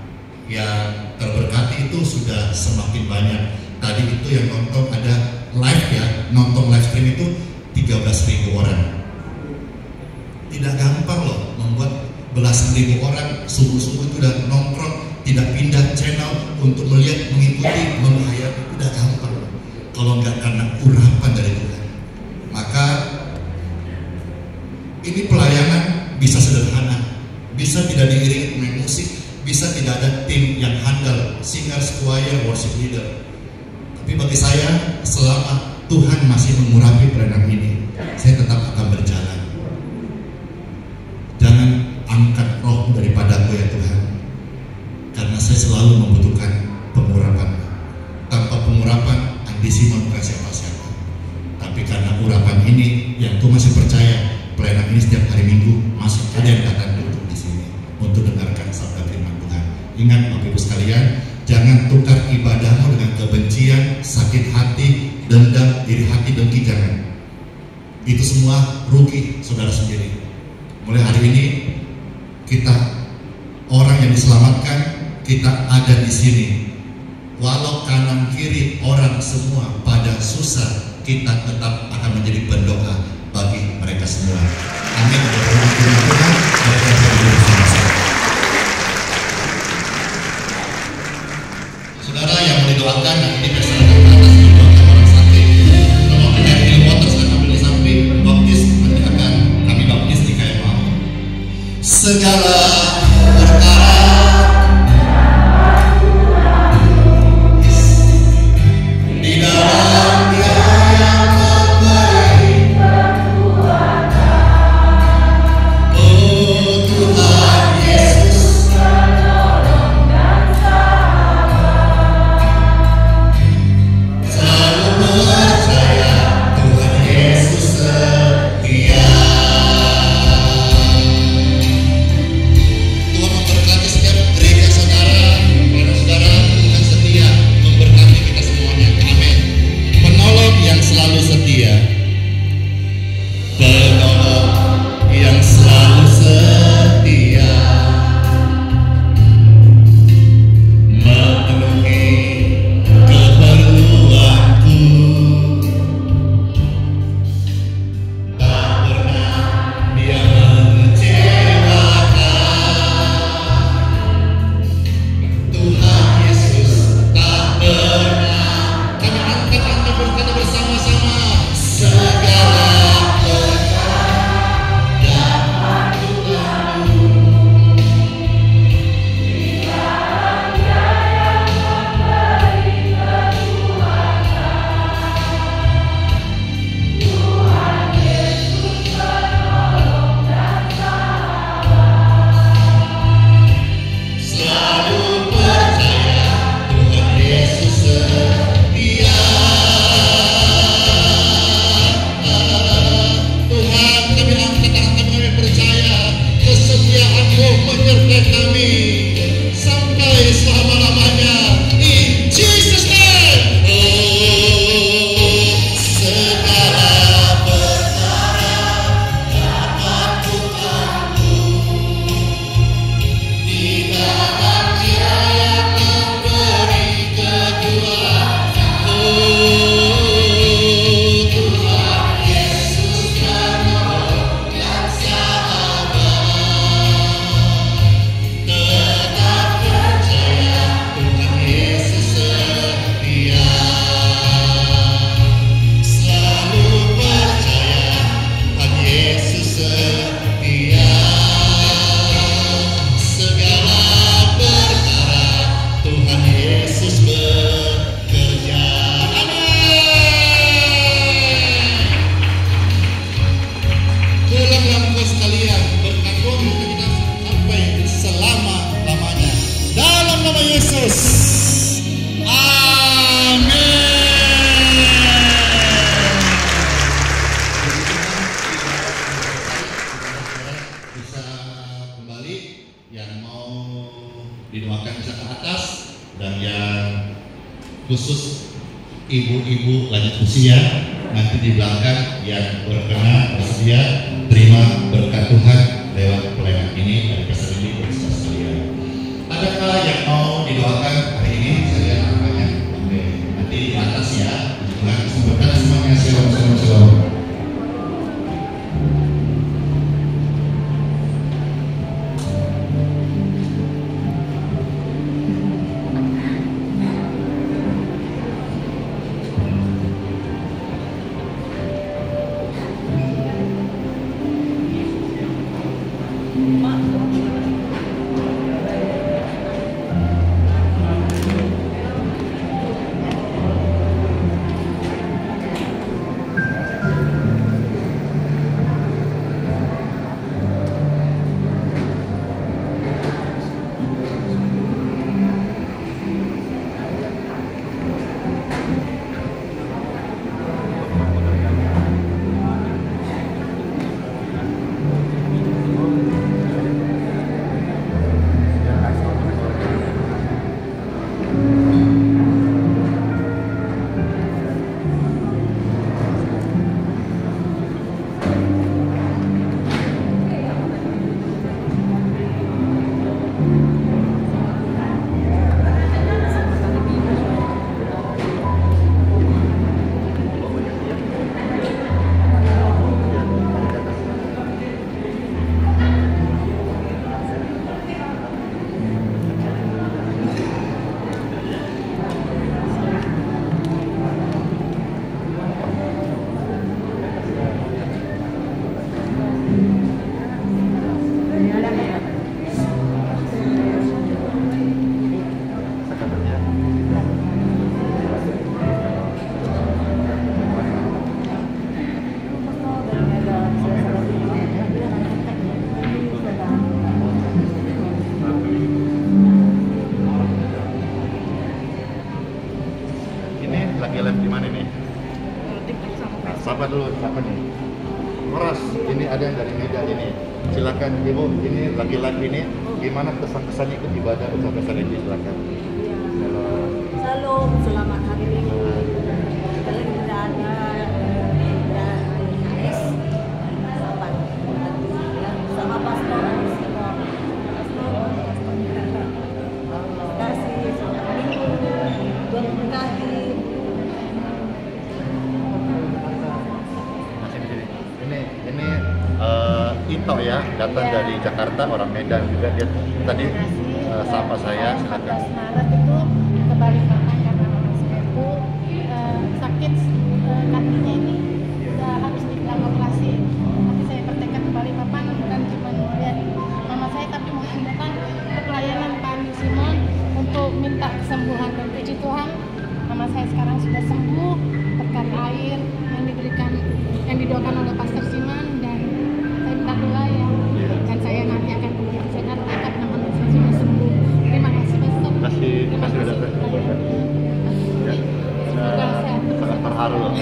Speaker 2: yang terberkati itu sudah semakin banyak. Tadi itu yang nonton ada live ya, nonton live stream itu 13.000 orang. Tidak gampang loh membuat belasan ribu orang subuh-subuh itu udah nongkrong, tidak pindah channel untuk melihat, mengikuti, menghayati. Tidak gampang loh kalau nggak karena urapan dari Tuhan. Maka ini pelayanan bisa sederhana, bisa tidak diiringi pemain musik, bisa tidak ada tim yang handal, singer, choir, worship leader. Tapi bagi saya, selama Tuhan masih mengurapi pelayanan ini, saya tetap akan berjalan. Jangan angkat roh daripadaku ya Tuhan, karena saya selalu membutuhkan pengurapan. Tanpa pengurapan, ambisi bukan siapa-siapa. Tapi karena urapan ini, yang Tuhan masih percaya, pelayanan ini setiap hari Minggu masih ada yang datang duduk di sini untuk dengarkan sabda firman Tuhan. Ingat Bapak Ibu sekalian, jangan tukar ibadahmu dengan kebencian, sakit hati, dendam, iri hati, dengki, jangan. Itu semua rugi saudara sendiri. Mulai hari ini kita orang yang diselamatkan, kita ada di sini. Walau kanan kiri orang semua pada susah, kita tetap akan menjadi pendoa bagi mereka semua. Amin. Saudara yang mau didoakan nanti bersama ke atas didoakan orang sakit. Kalau ada yang water saya ambil di samping, baptis nanti akan kami baptis jika yang mau. Segala perkara di dalam Dia yang memberi kekuatan. Oh Tuhan Yesus, penolong dan sahabat. Selalu percaya Tuhan Yesus setia. Tuhan memberkati setiap gereja saudara, saudara Tuhan setia memberkati kita semuanya. Amin. Penolong yang selalu setia, penolong yang selalu setia, memenuhi keperluanku, tak pernah Dia mengecewakan. Tuhan Yesus tak pernah. Kami angkat berkata bersama-sama, segala perkara dapat Tuhanku. Di dalam Dia yang memberi kekuatan. Tuhan Yesus penolong dan sahabat. Selalu percaya Tuhan Yesus setia. Tuhan, kami angkat tangan kami percaya kesetiaan-Mu menyertai kami sampai selama-lamanya. In Jesus name. Oh, segala perkara dapat Tuhanku. Di dalam Dia yang memberi kekuatan. Oh, Tuhan Yesus penolong dan sahabat. Tetap percaya Tuhan Yesus setia. Selalu percaya Tuhan Yesus setia. Segala perkara Tuhan Yesus bekerja. Amin. Dalam sekalian berkat Tuhan kita sampai selama-lamanya. Dalam nama Yesus. Amin. Bisa kembali, yang mau didoakan bisa ke atas, dan yang khusus ibu-ibu lanjut usia nanti di belakang yang berkenan bersedia terima berkat Tuhan lewat pelayanan ini dari Pastor Indi Kristus sekalian. Adakah yang mau didoakan hari ini? Saya lihat angkanya. Oke, nanti di atas ya. Tuhan berkati semuanya. Shalom, shalom, shalom. Siapa dulu? Siapa nih? Meras. Ini ada yang dari Medan ini. Silakan Ibu. Ini laki-laki ini. Gimana kesan-kesan ikut ibadah bersama ini? Silakan.
Speaker 1: Salam, selamat hari Minggu. Kita lagi berada di HS sama pastor. Kasih selamat Minggu. Tuhan memberkati.
Speaker 2: Ini Ito ya, datang dari Jakarta, orang Medan juga. Dia tadi sapa saya.
Speaker 5: 14 Maret itu ke Balikpapan karena mama saya itu sakit, kakinya ini harus dibilang operasi. Tapi saya bertekad ke Balikpapan bukan cuma melihat mama saya, tapi mengandalkan ke pelayanan Pak Andi Simon untuk minta kesembuhan. Dan puji Tuhan, mama saya sekarang sudah sembuh berkat air yang diberikan, yang didoakan oleh Pastor Simon. Dan saya minta doa ya, dan saya nanti akan begitu saya katakan mama saya sudah sembuh. Terima kasih Pastor.
Speaker 2: Terima kasih sudah datang. Ya, sangat terharu loh.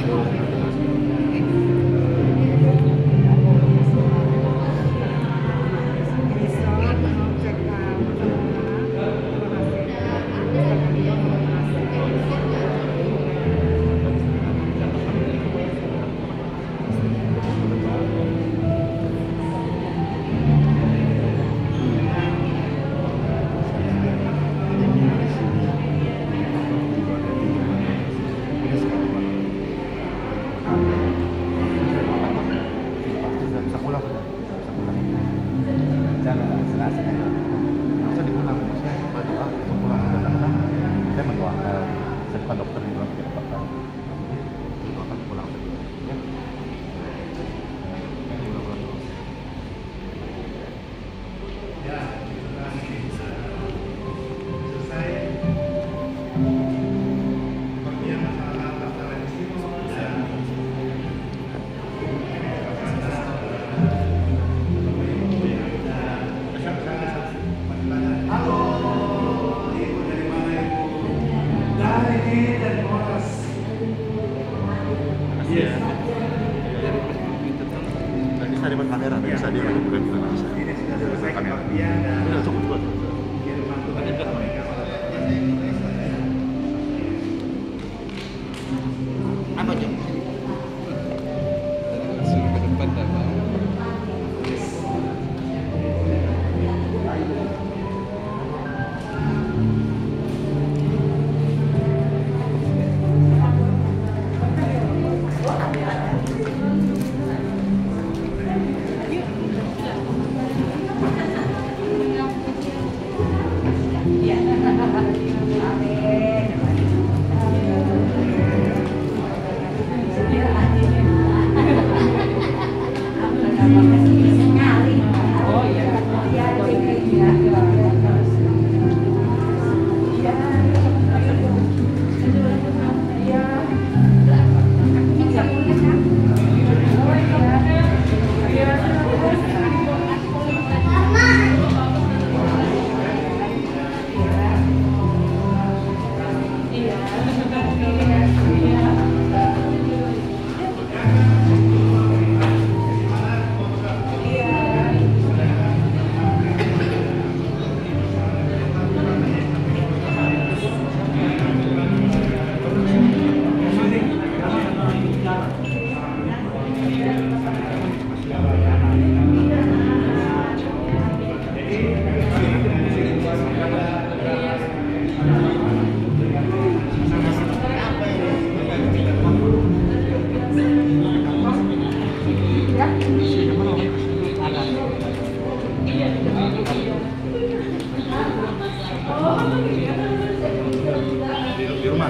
Speaker 2: Di rumah.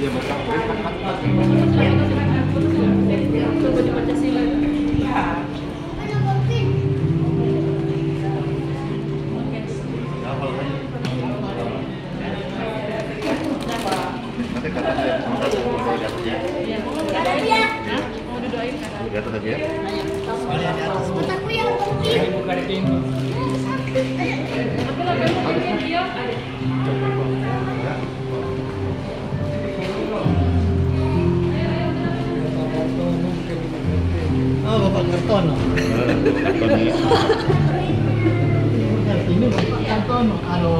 Speaker 2: Di atas aja ya.
Speaker 4: Oh, Bapak Kartono. Ini Bapak Kartono. Halo.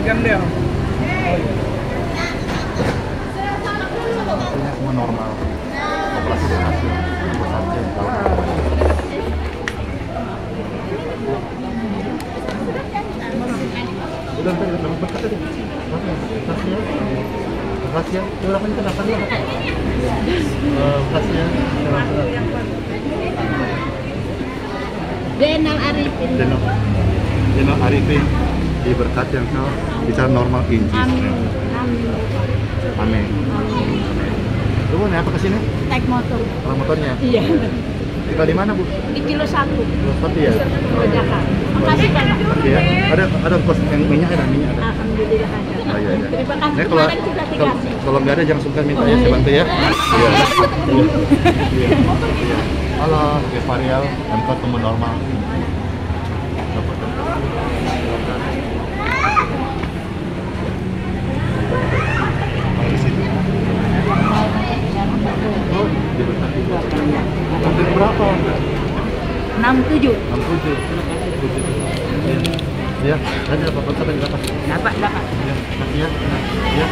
Speaker 3: Gandel.
Speaker 2: Ini semua normal. Operasi berhasil. Udah berkat tadi. Makasih ya. Udah kan kenapa dia? Makasih ya.
Speaker 1: Denal Arifin.
Speaker 2: Denal Arifin diberkati yang kau bisa normal in Jesus name. Amin. Lu mau apa kesini?
Speaker 1: Naik motor.
Speaker 2: Orang motornya?
Speaker 1: Iya.
Speaker 2: Tinggal di mana, Bu?
Speaker 1: Di kilo 1.
Speaker 2: Seperti ya?
Speaker 1: Oh, Jakarta. Makasih banyak.
Speaker 2: Oke ya. Ada kos yang minyak ada minyak ada.
Speaker 1: Alhamdulillah ada.
Speaker 2: Oh iya iya.
Speaker 1: Terima kasih.
Speaker 2: Nah,
Speaker 1: Kemarin sudah dikasih.
Speaker 2: kalau nggak ada jangan sungkan minta ya, saya bantu ya. Iya. Iya. Halo, Oke Varial, MK temu normal. Di situ. Oh, diberkati. Lantai berapa?
Speaker 1: 67.
Speaker 2: 67. Ya, ada apa-apa sampai berapa?
Speaker 1: Dapat.
Speaker 2: Ya, makasih ya. Ya.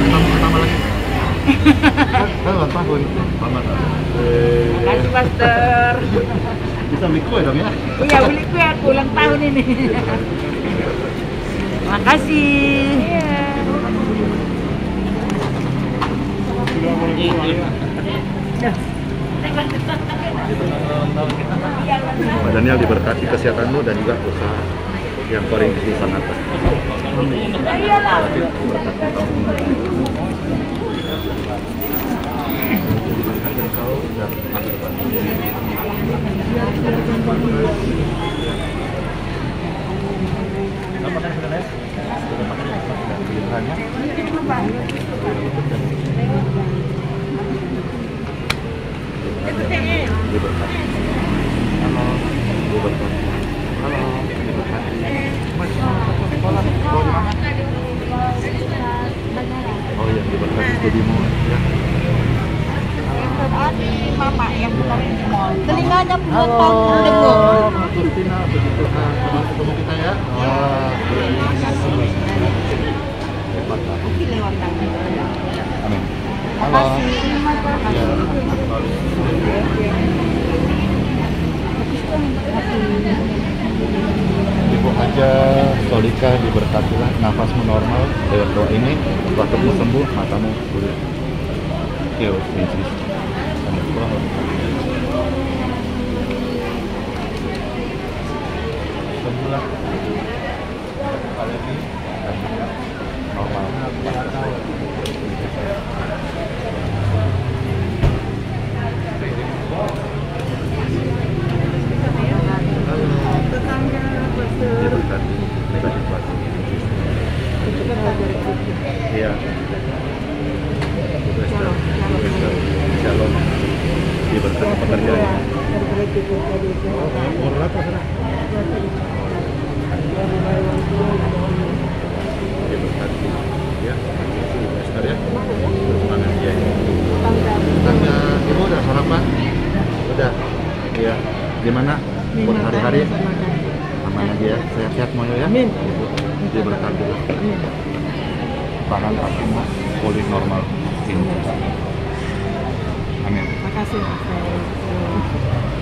Speaker 2: Pertama lagi. Kan ulang tahun. Selamat.
Speaker 1: Makasih, Master.
Speaker 2: Bisa beli kue dong ya?
Speaker 1: Iya, beli kue aku ulang tahun ini. Makasih. Iya.
Speaker 2: Pak Daniel diberkati kesehatanmu dan juga usaha yang kau rintis di sana.
Speaker 1: Iyalah.
Speaker 2: Diberkati kamu. Diberkati kau dan masa depan. Apa kan sudah les? Sudah makan ya? Pilihannya? Diberkati. Halo, diberkati. Halo, diberkati. Masih mau ke sekolah? Sekolah di mana? Oh iya, diberkati studimu ya.
Speaker 1: Mama yang bukan mall. Telinganya punya
Speaker 2: Halo, Justina, puji Tuhan. Selamat ketemu kita ya. Wah, hebat lah. Amin. Halo. Ya, Ibu Haja Solika diberkatilah, nafasmu normal dengan doa ini, batukmu sembuh, matamu pulih. Yo, Yesus. Amin. Sembuhlah. Alergi dan juga normal.
Speaker 1: Tetangga
Speaker 6: dari pekerjaannya.
Speaker 3: Umur berapa sana?
Speaker 6: Diberkati ya, Esther ya. Semangat ya. Tangga ibu udah sarapan? Udah. Iya. Gimana buat hari-hari? Aman aja ya, sehat-sehat semuanya ya.
Speaker 1: Amin.
Speaker 6: Diberkati. Bahkan semua pulih normal. Amin.
Speaker 1: Makasih.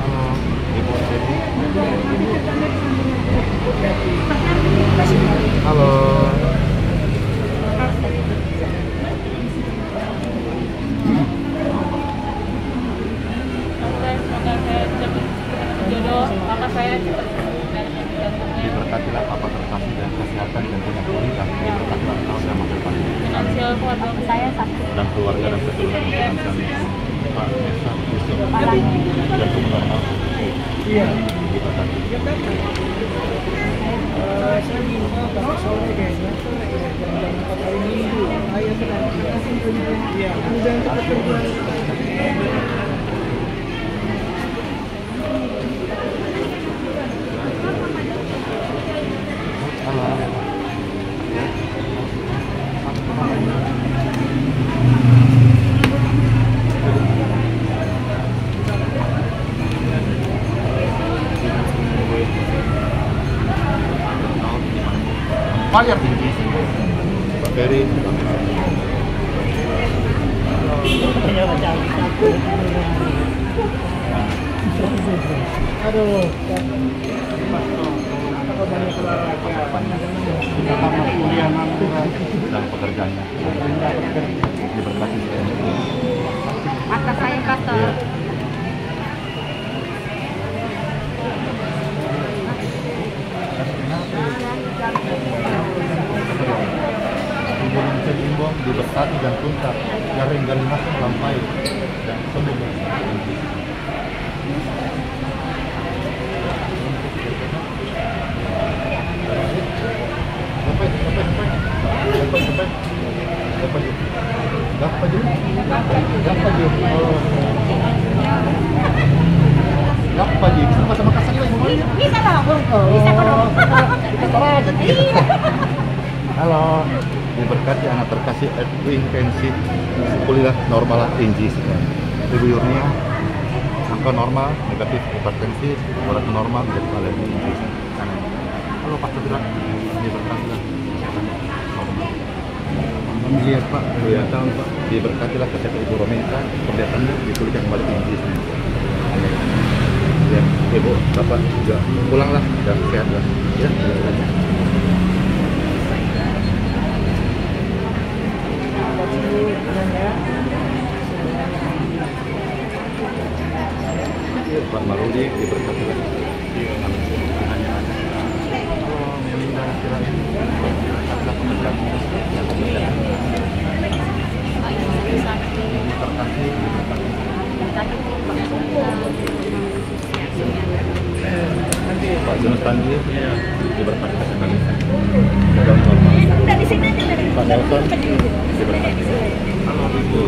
Speaker 6: Halo, Ibu Seti. Halo.
Speaker 5: Semoga saya cepat jodoh, maka saya cepat
Speaker 6: Diberkatilah Papa terkasih dan kesehatan dan punya pulih dan diberkatilah engkau dan masa depan
Speaker 5: finansial keluarga saya satu.
Speaker 6: dan keluarga dan keturunan finansialnya Pak Nesa Yusuf dan tumbuh normal.
Speaker 3: Iya.
Speaker 6: Diberkati.
Speaker 3: Saya minta Bapak sore kayaknya. Jam 4 hari Minggu. Ayo sedang. Iya. Jangan cepat kerja.
Speaker 6: Bayar tinggi. Pak Ferry.
Speaker 3: Aduh. Apa banyak olahraga?
Speaker 6: Tamat kuliah dan pekerjaannya. Diberkati.
Speaker 5: Atas saya pastor.
Speaker 6: Indonesia Jimbong diberkati dan tuntas, jaring-jaring masuk lampai dan sembuh. Apa sih? Sama Makassar lagi ngomongnya?
Speaker 5: Bisa dong, bisa dong.
Speaker 6: Kita taruh aja. Halo, diberkati anak terkasih Edwin Pensi, pulihlah normal in Jesus name. Ibu Yurnia, angka normal, negatif hipertensi, berat normal, jadi alergi in Jesus. Amin. Halo Pak Cedera, diberkatilah kesehatan normal.
Speaker 3: Lihat Pak,
Speaker 6: Iya, tahun Pak, diberkatilah kesehatan Ibu Rominta, perlihatannya dipulihkan kembali in Jesus name. Amin. Ya, Ibu, Bapak juga pulanglah dan sehat lah. Ya, ya. Pak Maruli diberkati lagi. Halo, Melinda Sirain. Adalah pekerjaan yang pekerjaan. Terkasih diberkati. Pak Junus Tandi diberkati kesehatan. Sedang normal. Pak Nelson diberkati. Halo, Ibu.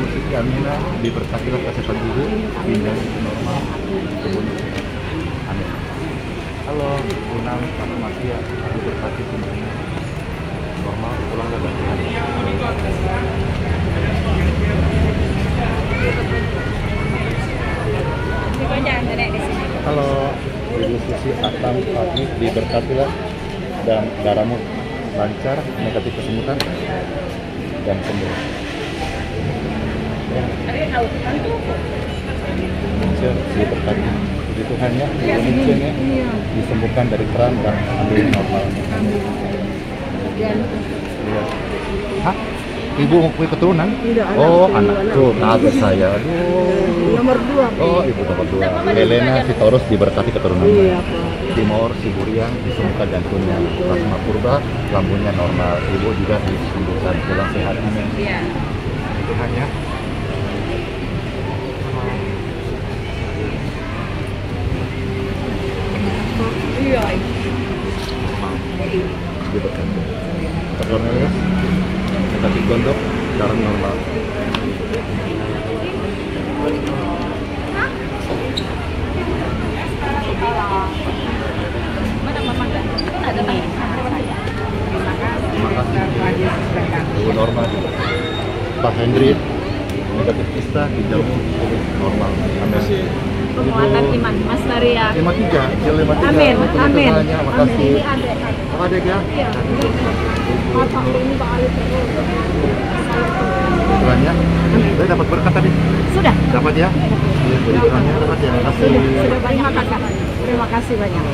Speaker 6: Siti Amina diberkatilah kesehatan ibu, ginjal itu normal, tubuhnya sehat. Amin. Halo, Bunang, Pak Masia, diberkati semuanya normal, pulang dan sehat. Halo, Ibu Susi Atam Fatih diberkatilah dan darahmu lancar, negatif kesemutan dan sembuh. Indonesia diberkati puji Tuhan ya, Indonesia ya, disembuhkan dari perang dan ambil normal. Iya. Hah? Ibu mau punya keturunan?
Speaker 1: Tidak, anak.
Speaker 6: Oh, anak tuh, tahu saya. Aduh.
Speaker 1: Nomor 2.
Speaker 6: Oh, ibu nomor 2. Helena Sitorus diberkati keturunan.
Speaker 1: Iya, Pak.
Speaker 6: Timor Siburian disembuhkan jantungnya, plasma purba, lambungnya normal. Ibu juga disembuhkan, pulang sehat. Amin.
Speaker 5: Iya.
Speaker 6: Tuhan ya.
Speaker 1: Iya.
Speaker 6: Diberkati. Cornelius, negatif gondok, darah normal. Madrid, negatif kista, ginjalmu normal. Amin.
Speaker 1: Penguatan iman, Mas Maria.
Speaker 6: 53, kilo 53.
Speaker 1: Amin,
Speaker 6: Untuk
Speaker 1: amin.
Speaker 6: usahanya, makasih.
Speaker 1: Ini adek.
Speaker 6: Oh, adek ya?
Speaker 1: Iya. Bapak ini Pak Ali terus.
Speaker 6: Istilahnya, saya dapat berkat tadi.
Speaker 1: Sudah.
Speaker 6: Dapat ya? Iya, istilahnya dapat ya. Makasih.
Speaker 1: Sudah banyak kakak. Terima kasih banyak.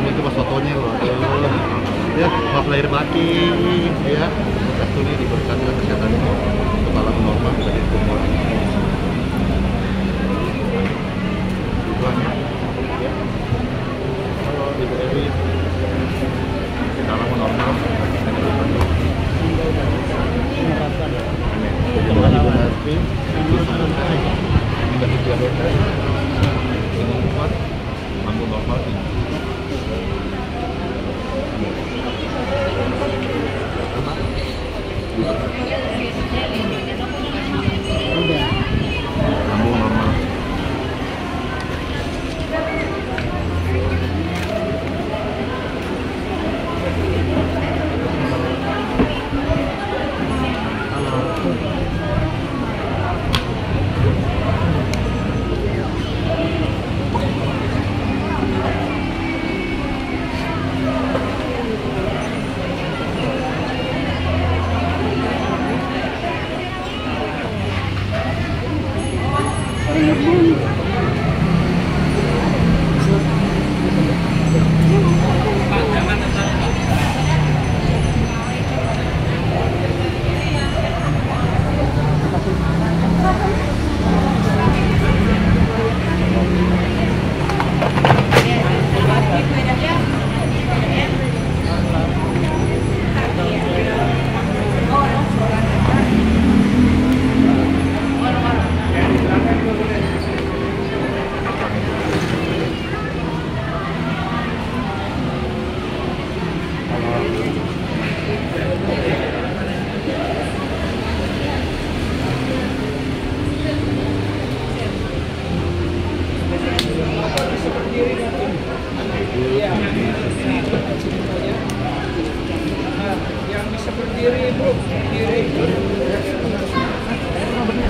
Speaker 6: Itu pas fotonya loh. Ya, maaf lahir batin ya. Satu ini diberkati kesehatan kepala normal dari tumor. Tujuannya ya. Halo Ibu Ewi. Dalam normal. Terima kasih Ibu Nasri. Negatif diabetes. Ini kuat. Mampu normal ini. Lambung normal.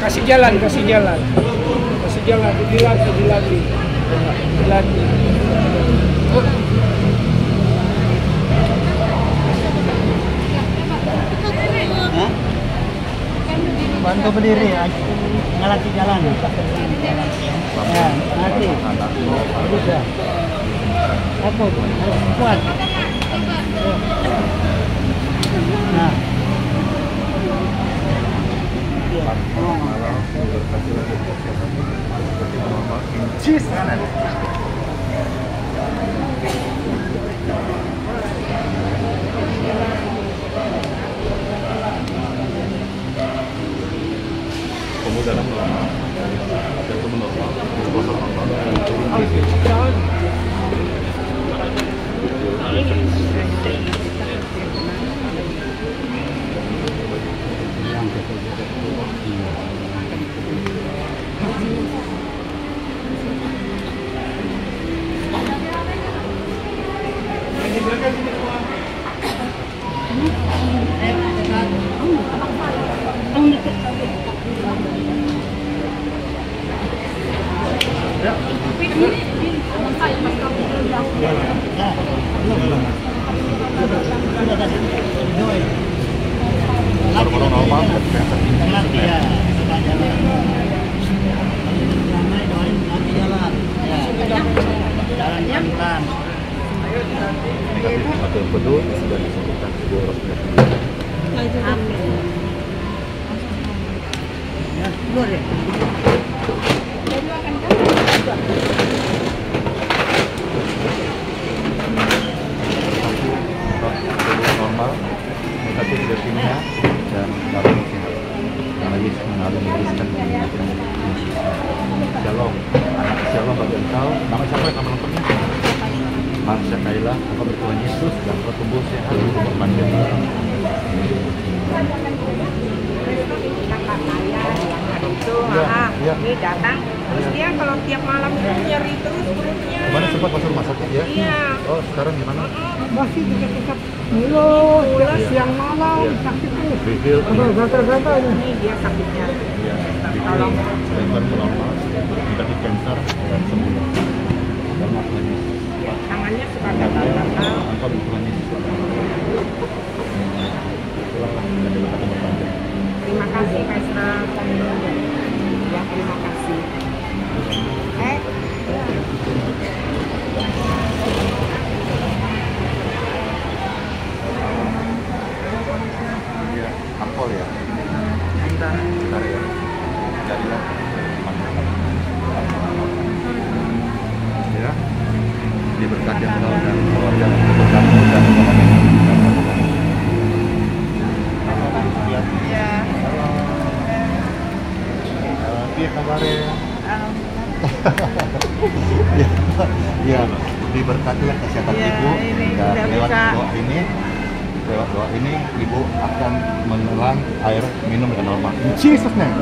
Speaker 3: Kasih jalan, dilatih.
Speaker 4: Bantu berdiri, ngelatih jalan. Ya, nanti bisa. Apa? Kuat. Nah.
Speaker 6: Cheese. Kemudian normal, jantung normal, glukosa normal. Kalau normal, negatif atau betul sudah disebutkan sebuah
Speaker 1: Ya, keluar ya.
Speaker 6: normal, negatif leukemia dan darah sehat. Yang lagi mengalami riskan. Shalom, anak Mbak Engkau, nama siapa nama lengkapnya? Marsha Kaila, engkau bertuhan Yesus dan engkau tumbuh sehat di umur panjang.
Speaker 7: Itu
Speaker 6: Iya, iya.
Speaker 7: ini datang terus dia kalau tiap malam itu nyeri terus perutnya.
Speaker 6: Kemarin sempat masuk rumah sakit ya?
Speaker 7: Iya.
Speaker 6: Oh, sekarang gimana?
Speaker 3: Masih dekat-dekat mulut,
Speaker 6: Iya.
Speaker 3: siang malam
Speaker 6: Iya.
Speaker 3: sakit terus.
Speaker 6: Reveal.
Speaker 3: Ada gatal-gatal ini.
Speaker 7: Ini dia sakitnya.
Speaker 6: Iya, tolong. Dan normal, dikasih cancer dan sembuh. Dan Tuhan Yesus.
Speaker 7: Tangannya suka gatal-gatal.
Speaker 6: Engkau bertuhan Yesus. Pulanglah dari tempat umur panjang.
Speaker 7: Terima kasih Pastor. Ya, terima kasih.
Speaker 6: Iya, ampol ya. Bentar ya. Jadilah. Ya. Diberkati engkau dan keluarga keberkatan dan ekonomi.
Speaker 7: Ya.
Speaker 6: Iya kabarnya. Ya, ya, diberkatilah kesehatan
Speaker 7: Ya,
Speaker 6: ibu
Speaker 7: ini
Speaker 6: dan
Speaker 7: udah
Speaker 6: lewat
Speaker 7: bisa.
Speaker 6: doa ini ibu akan menelan air minum dengan normal. In Jesus name.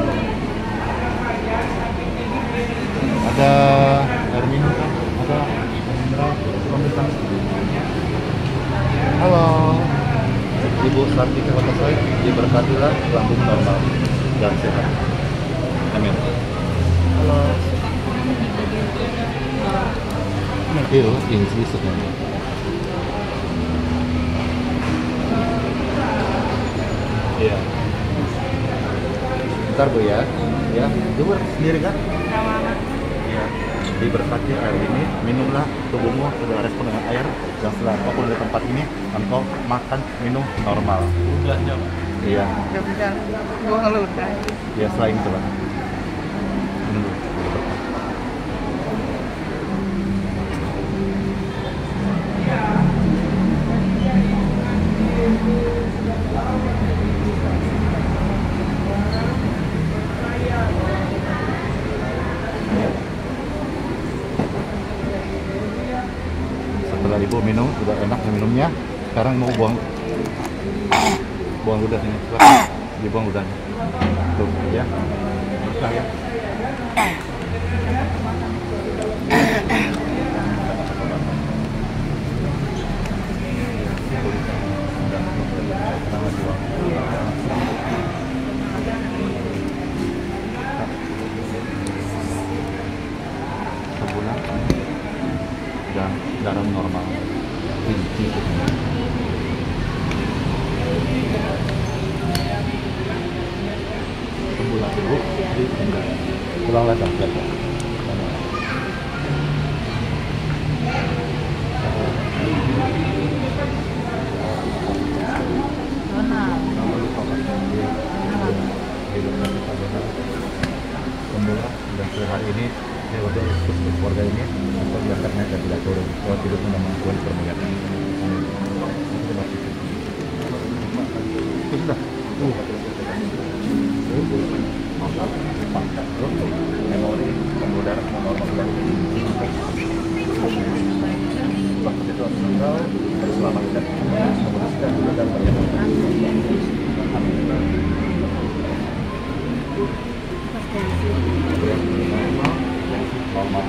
Speaker 6: Ada air minum kan? Ada mineral. Halo, Ibu Sartika Hotasai, diberkatilah lambung normal dan sehat. Amin. Halo. Heal in Jesus name. Iya. Bentar Bu ya. Ya, Ibu sendiri kan? Iya. Diberkati air ini, minumlah, tubuhmu sudah respon dengan air, dan setelah kau pulang dari tempat ini, engkau makan, minum normal. Udah jam. Iya.
Speaker 7: Udah. Gua udah.
Speaker 6: Ya selain itu lah. Minum dulu. Setelah ibu minum, udah enak minumnya. Sekarang mau buang ludah ini. Dibuang ludahnya. Tuh, ya. Berkah ya. Sebulan dan darah normal. Inti. Sebulan ibu ditinggal. Pulanglah sampai. Sembuhlah dan hari ini saya untuk keluarga ini untuk biarkannya dan tidak turun. Kalau tidur menambah Tuhan permuliaan. Terima kasih. Itu sudah. Pangkat memori pembuluh darah normal kembali. Waktu itu engkau terselamatkan, memutuskan dulu dan menyelamatkan. Amin. Normal.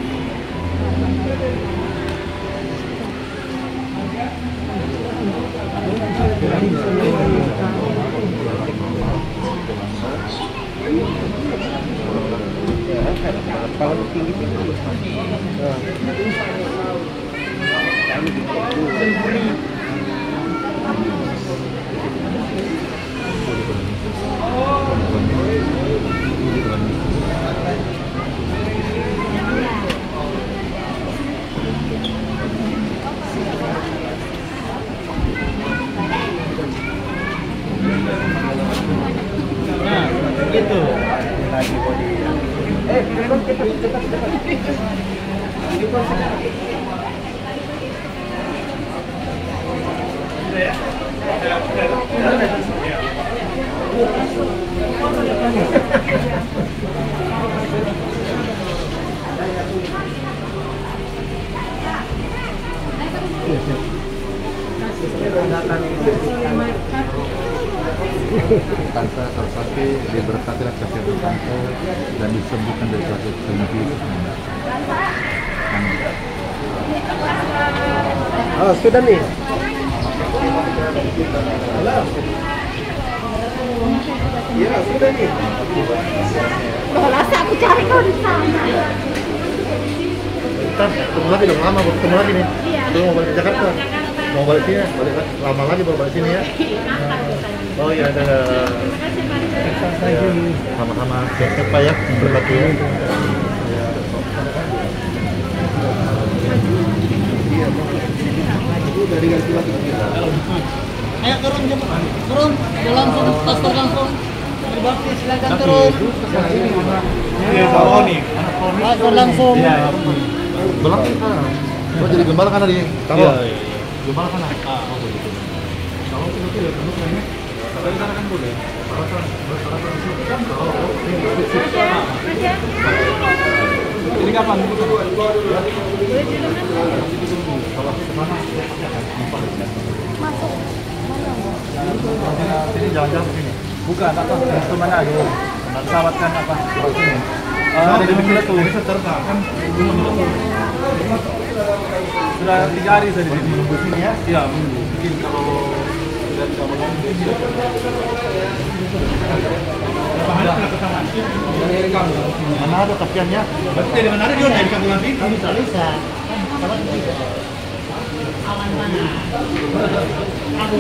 Speaker 6: Kalau tinggi gitu lagi body cepat
Speaker 3: akan diberikan.
Speaker 6: Tante Saraswati diberkatilah kesehatan tante dan disembuhkan dari sakit penyakit. Amin.
Speaker 3: Oh, sudah nih. Iya, sudah nih.
Speaker 5: Loh, rasa aku cari kau di sana.
Speaker 6: Ntar ketemu lagi dong, lama baru ketemu lagi nih.
Speaker 5: Iya.
Speaker 6: Lu mau balik ke Jakarta? Mau balik sini ya? Balik lama lagi baru balik sini ya? Oh iya, ada. Sama-sama, sehat Pak ya, berkati ya.
Speaker 1: Ayo turun, turun, langsung, pastor langsung. Berbakti, silakan turun.
Speaker 3: Iya, bawa nih.
Speaker 1: Pastor langsung.
Speaker 6: Belang kita. Oh jadi gembala kan tadi? Kalau gembala kan? Oh begitu. Kalau itu ya penuh kayaknya. Tapi sana kan boleh.
Speaker 3: Ini kapan?
Speaker 6: Sini jalan-jalan ke sini.
Speaker 3: Bukan, apa? Ke mana aja? Pesawat kan apa? Sini. Ada di Mesir tuh. Kan sudah 3 hari saya di sini.
Speaker 6: Menunggu sini ya?
Speaker 3: Iya, mungkin kalau sudah bisa bangun.
Speaker 6: Mana ada kasihannya?
Speaker 3: Berarti dari mana ada dia dari kampung nanti?
Speaker 1: Bisa. Kalau bisa. Aman mana? Aku.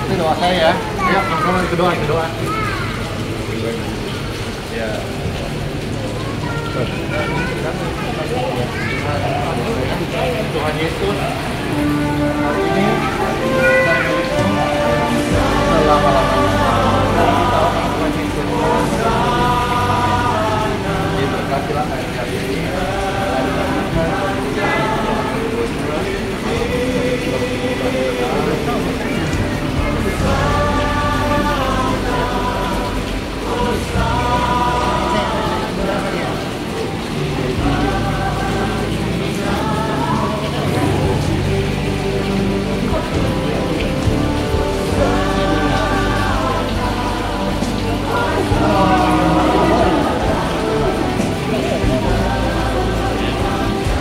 Speaker 6: Itu doa saya ya. Ya, sama-sama berdoa, berdoa. Ya. Tuhan Yesus, hari ini selama-lamanya Tuhan Yesus diberkatilah hari ini.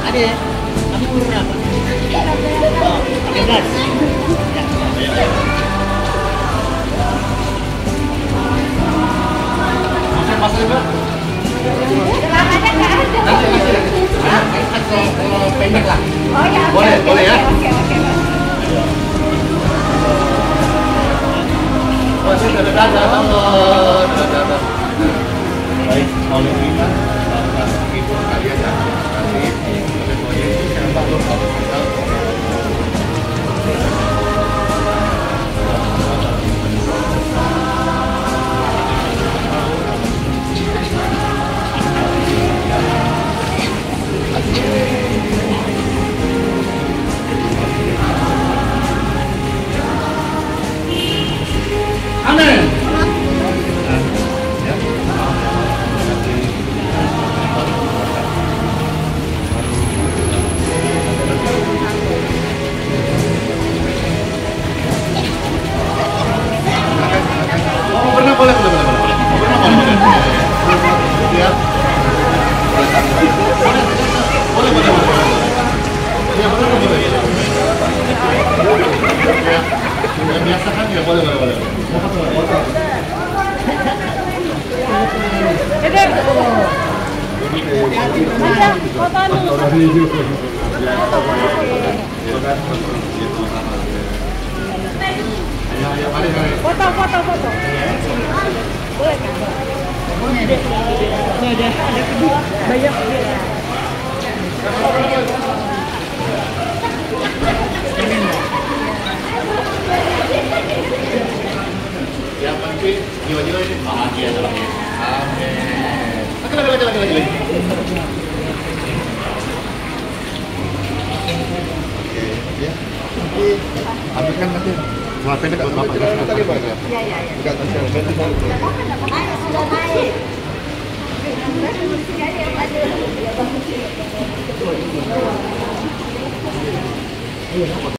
Speaker 1: Ada, kamu umur berapa? 13.
Speaker 6: Masuk juga.
Speaker 5: Celananya nggak ada.
Speaker 6: Kalau pendek lah.
Speaker 5: Oh ya.
Speaker 6: Boleh, boleh ya.
Speaker 5: Oke.
Speaker 6: Oh, sudah ada. Baik, oleh kita, ibu kalian yang kasih, oleh Yesus yang baru
Speaker 5: Ada foto dulu. Foto. Boleh kan? Ada kedua. Banyak.
Speaker 2: Yang penting jiwa-jiwa ini bahagia dalam hidup. Amin. Lagi. Oke, ya. Nanti ambilkan nanti celana pendek buat bapak ya. Tadi pak.
Speaker 5: Iya.
Speaker 2: Bukan celana pendek.
Speaker 5: Sudah naik.